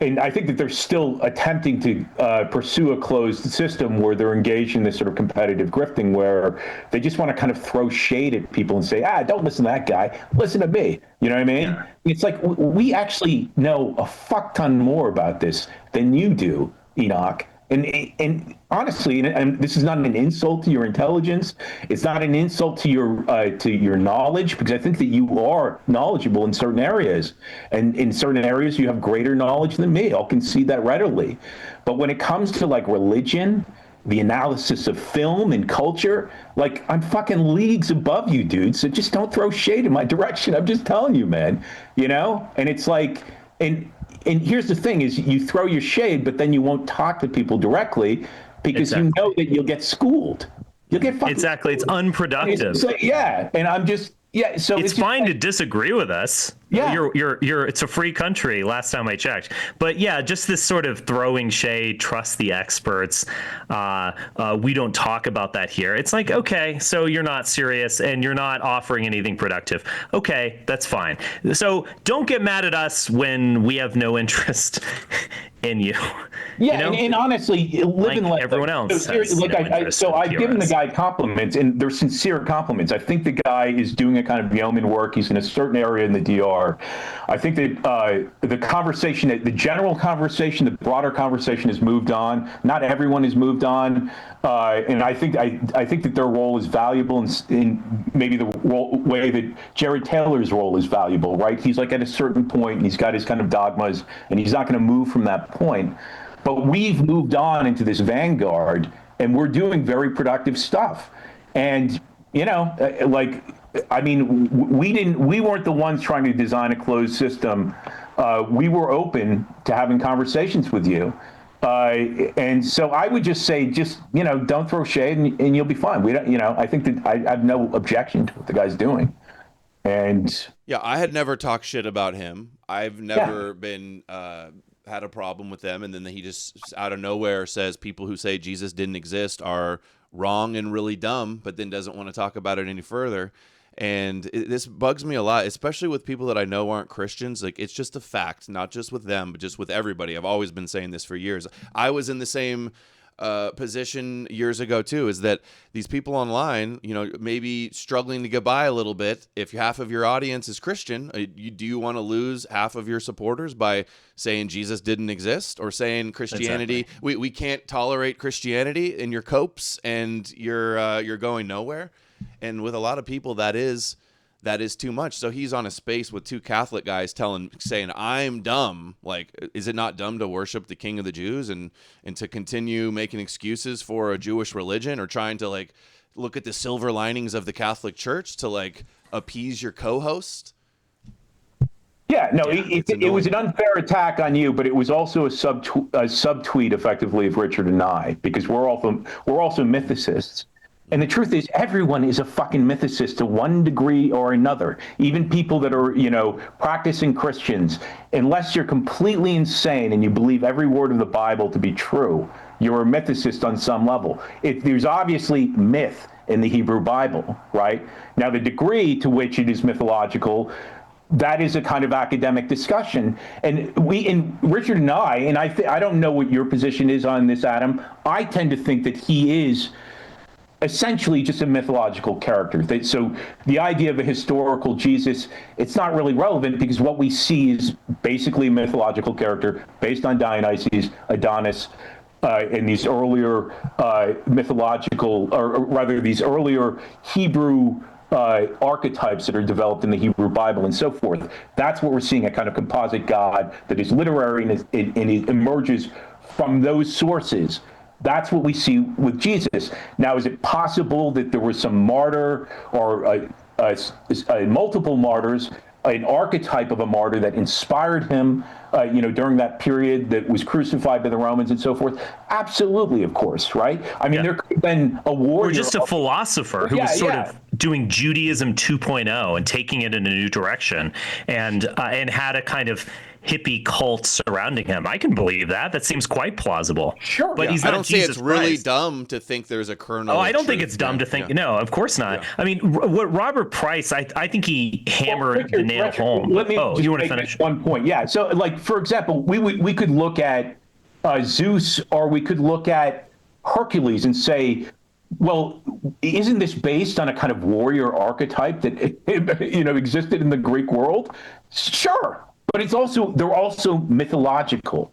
I think that they're still attempting to pursue a closed system where they're engaged in this sort of competitive grifting where they just want to kind of throw shade at people and say, don't listen to that guy, listen to me. You know what I mean? Yeah. It's like, we actually know a fuck ton more about this than you do, Enoch. And honestly, and this is not an insult to your intelligence. It's not an insult to your knowledge, because I think that you are knowledgeable in certain areas, and in certain areas you have greater knowledge than me. I'll concede that readily. But when it comes to like religion, the analysis of film and culture, like, I'm fucking leagues above you, dude. So just don't throw shade in my direction. I'm just telling you, man. And it's like, and here's the thing is, you throw your shade, but then you won't talk to people directly because you know that you'll get schooled. You'll get fucking Exactly. It's unproductive. And I'm just, so it's fine to disagree with us. Yeah. It's a free country, last time I checked. But yeah, just this sort of throwing shade, trust the experts. We don't talk about that here. It's like, okay, so you're not serious and you're not offering anything productive. Okay, that's fine. So don't get mad at us when we have no interest in you. Yeah, and honestly, living like everyone else. So I've given the guy compliments, and they're sincere compliments. I think the guy is doing a kind of yeoman work. He's in a certain area in the DR. I think that the conversation, the general conversation, the broader conversation has moved on. Not everyone has moved on, and I think that their role is valuable in maybe the way that Jerry Taylor's role is valuable. Right? He's like at a certain point, and he's got his kind of dogmas, and he's not going to move from that point. But we've moved on into this vanguard, and we're doing very productive stuff. And we weren't the ones trying to design a closed system. We were open to having conversations with you. And so I would just say, don't throw shade and you'll be fine. We don't, I think that I have no objection to what the guy's doing. And Yeah, I had never talked shit about him. I've never been had a problem with them, and then he just out of nowhere says people who say Jesus didn't exist are wrong and really dumb, but then doesn't want to talk about it any further. And this bugs me a lot, especially with people that I know aren't Christians. Like, it's just a fact, not just with them, but just with everybody. I've always been saying this for years. I was in the same position years ago too, is that these people online, maybe struggling to get by a little bit. If half of your audience is Christian, do you want to lose half of your supporters by saying Jesus didn't exist, or saying Christianity, we can't tolerate Christianity in your copes and you're going nowhere? And with a lot of people, that is too much. So he's on a space with two Catholic guys saying, I'm dumb. Like, is it not dumb to worship the King of the Jews and to continue making excuses for a Jewish religion, or trying to like look at the silver linings of the Catholic Church to like appease your co-host? Yeah, no, it was an unfair attack on you, but it was also a subtweet effectively of Richard and I, because we're also mythicists. And the truth is, everyone is a fucking mythicist to one degree or another. Even people that are, practicing Christians, unless you're completely insane and you believe every word of the Bible to be true, you're a mythicist on some level. There's obviously myth in the Hebrew Bible, right? Now, the degree to which it is mythological, that is a kind of academic discussion. And Richard and I don't know what your position is on this, Adam. I tend to think that he is essentially just a mythological character. So the idea of a historical Jesus, it's not really relevant, because what we see is basically a mythological character based on Dionysus, Adonis, and these earlier mythological, or rather these earlier Hebrew archetypes that are developed in the Hebrew Bible and so forth. That's what we're seeing, a kind of composite God that is literary and it emerges from those sources. That's what we see with Jesus. Now, is it possible that there was some martyr or multiple martyrs, an archetype of a martyr that inspired him, during that period that was crucified by the Romans and so forth? Absolutely, of course, right? I mean, there could have been a warrior. Or just a philosopher who was sort of doing Judaism 2.0 and taking it in a new direction, and had a kind of hippie cult surrounding him. I can believe that. That seems quite plausible. Sure. But he's not I don't Jesus say it's really Christ. Dumb to think there's a kernel. Oh, I don't think it's dumb to think. No, of course not. I mean, what Robert Price, I think he hammered the nail home. Let me you want to finish? One point. Yeah. So, like, for example, we could look at Zeus, or we could look at Hercules and say, well, isn't this based on a kind of warrior archetype that existed in the Greek world? Sure. But they're also mythological,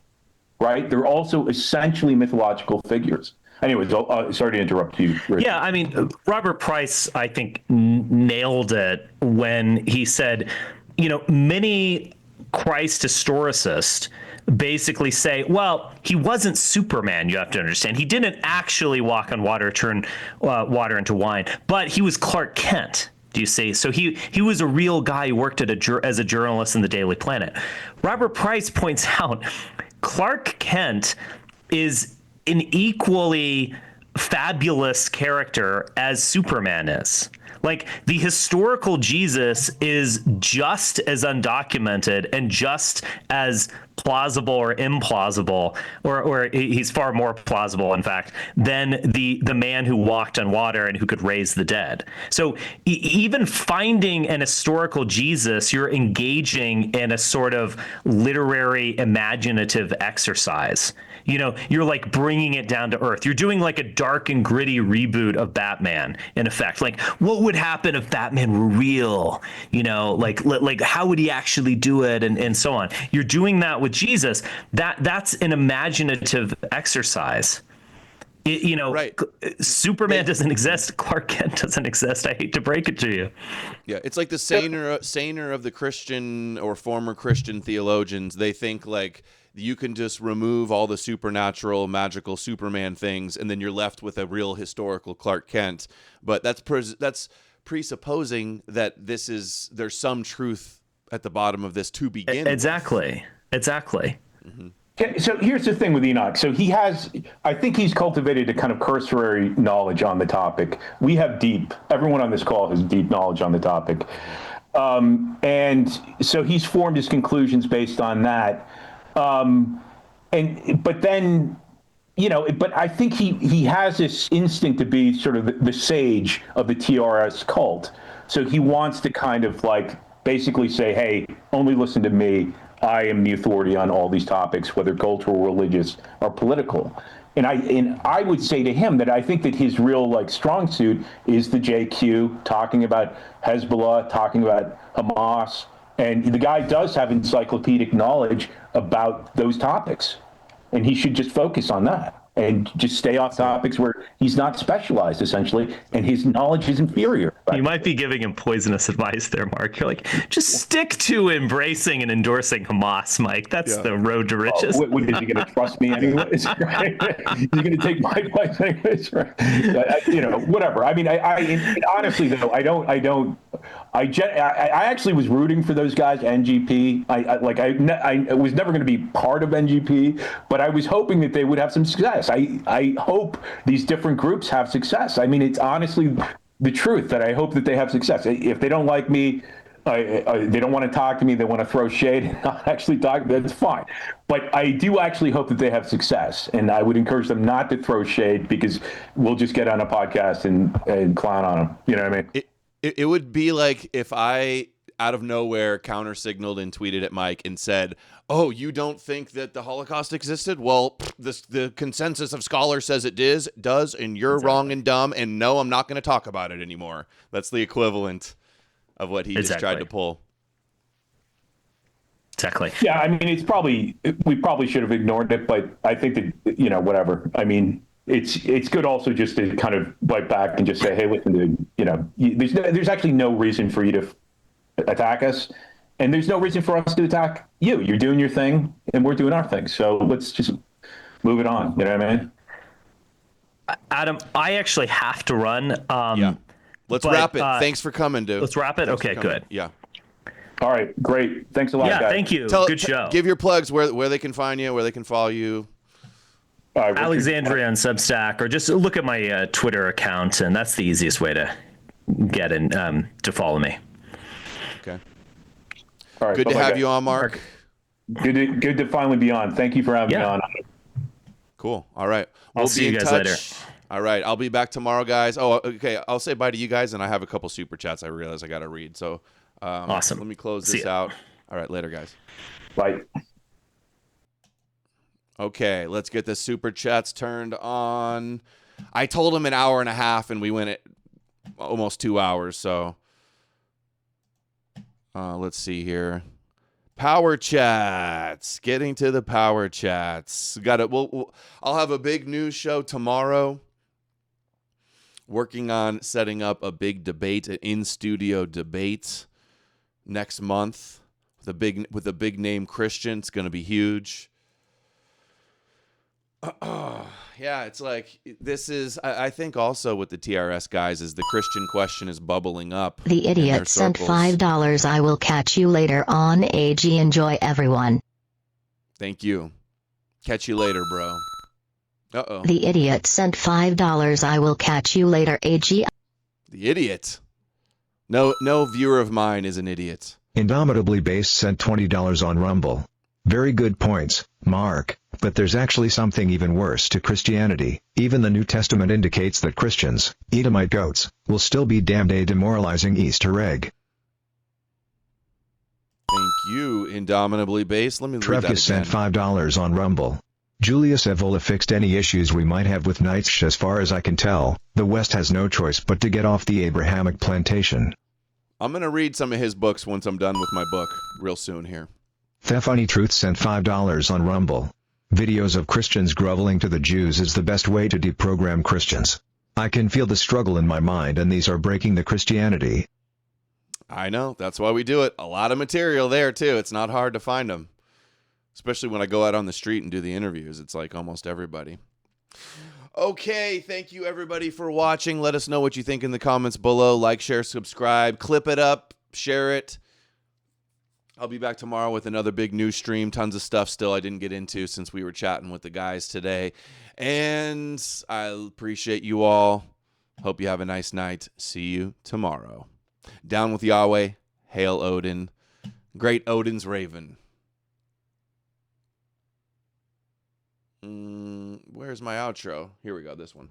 right? They're also essentially mythological figures. Anyways, sorry to interrupt you, Rich. Yeah, I mean, Robert Price, I think, nailed it when he said, many Christ historicists basically say, well, he wasn't Superman, you have to understand. He didn't actually walk on water, turn water into wine, but he was Clark Kent. Do you see? So he was a real guy who worked as a journalist in the Daily Planet. Robert Price points out Clark Kent is an equally fabulous character as Superman is. Like, the historical Jesus is just as undocumented and just as plausible or implausible, or he's far more plausible, in fact, than the man who walked on water and who could raise the dead. So even finding an historical Jesus, you're engaging in a sort of literary imaginative exercise. You're like bringing it down to earth. You're doing like a dark and gritty reboot of Batman, in effect. Like, what would happen if Batman were real? Like how would he actually do it, and so on. You're doing that with Jesus. That's an imaginative exercise. Right. Superman doesn't exist. Clark Kent doesn't exist. I hate to break it to you. Yeah, it's like the saner of the Christian or former Christian theologians. They think like you can just remove all the supernatural, magical Superman things, and then you're left with a real historical Clark Kent. But that's presupposing that there's some truth at the bottom of this to begin with. Exactly. Mm-hmm. Okay, so here's the thing with Enoch. So I think he's cultivated a kind of cursory knowledge on the topic. Everyone on this call has deep knowledge on the topic. And so he's formed his conclusions based on that. But then, but I think he has this instinct to be sort of the sage of the TRS cult. So he wants to kind of like basically say, hey, only listen to me. I am the authority on all these topics, whether cultural, religious, or political. And I would say to him that I think that his real like strong suit is the JQ, talking about Hezbollah, talking about Hamas, and the guy does have encyclopedic knowledge about those topics, and he should just focus on that and just stay off topics where he's not specialized, essentially, and his knowledge is inferior. You might be giving him poisonous advice there, Mark. You're like, just stick to embracing and endorsing Hamas, Mike. That's the road to riches. What is he going to trust me anyways? Right? He's going to take my advice anyways, right? Whatever. I mean, I honestly though, I actually was rooting for those guys, NGP. I was never going to be part of NGP, but I was hoping that they would have some success. I hope these different groups have success. I mean, it's honestly the truth that I hope that they have success. If they don't like me, they don't want to talk to me, they want to throw shade and not actually talk, that's fine. But I do actually hope that they have success, and I would encourage them not to throw shade, because we'll just get on a podcast and clown on them. You know what I mean? It would be like if I, out of nowhere, counter-signaled and tweeted at Mike and said, oh, you don't think that the Holocaust existed? Well, the consensus of scholars says it does, and you're wrong and dumb, and no, I'm not going to talk about it anymore. That's the equivalent of what he just tried to pull. Exactly. Yeah, I mean, we probably should have ignored it, but I think that, whatever. I mean, it's good also just to kind of bite back and just say, hey, listen, dude, there's actually no reason for you to attack us, and there's no reason for us to attack you. You're doing your thing, and we're doing our thing. So let's just move it on. You know what I mean? Adam, I actually have to run. Let's wrap it. Thanks for coming, dude. Let's wrap it. Okay, good. Yeah. All right, great. Thanks a lot, guys. Thank you. Good show. Give your plugs where they can find you, where they can follow you. Alexandria on Substack, or just look at my Twitter account, and that's the easiest way to get in to follow me. Okay. All right. Good to have you on, Mark. Good to finally be on. Thank you for having me on. Cool. All right. I'll see you guys later. All right. I'll be back tomorrow, guys. Oh, okay. I'll say bye to you guys, and I have a couple super chats I realize I got to read. So awesome. Let me close this out. All right. Later, guys. Bye. Okay. Let's get the super chats turned on. I told him an hour and a half, and we went at almost 2 hours. So let's see here. Power chats. Getting to the power chats. Got it. I'll have a big news show tomorrow. Working on setting up a big debate, an in-studio debate next month with a big name Christian. It's going to be huge. Yeah, it's like this is. I think also with the TRS guys is the Christian question is bubbling up. The idiot sent $5. I will catch you later on AG. Enjoy, everyone. Thank you. Catch you later, bro. Uh-oh. The idiot sent $5. I will catch you later AG. The idiot. No viewer of mine is an idiot. Indomitably Based sent $20 on Rumble. Very good points, Mark, but there's actually something even worse to Christianity. Even the New Testament indicates that Christians, Edomite goats, will still be damned, a demoralizing Easter egg. Thank you, Indomitably Based. Let me read that again. Trevis sent $5 on Rumble. Julius Evola fixed any issues we might have with Nietzsche. As far as I can tell, the West has no choice but to get off the Abrahamic plantation. I'm going to read some of his books once I'm done with my book real soon here. The Funny Truth sent $5 on Rumble. Videos of Christians groveling to the Jews is the best way to deprogram Christians. I can feel the struggle in my mind, and these are breaking the Christianity. I know. That's why we do it. A lot of material there, too. It's not hard to find them. Especially when I go out on the street and do the interviews. It's like almost everybody. Okay, thank you everybody for watching. Let us know what you think in the comments below. Like, share, subscribe. Clip it up. Share it. I'll be back tomorrow with another big news stream. Tons of stuff still I didn't get into since we were chatting with the guys today. And I appreciate you all. Hope you have a nice night. See you tomorrow. Down with Yahweh. Hail Odin. Great Odin's Raven. Where's my outro? Here we go, this one.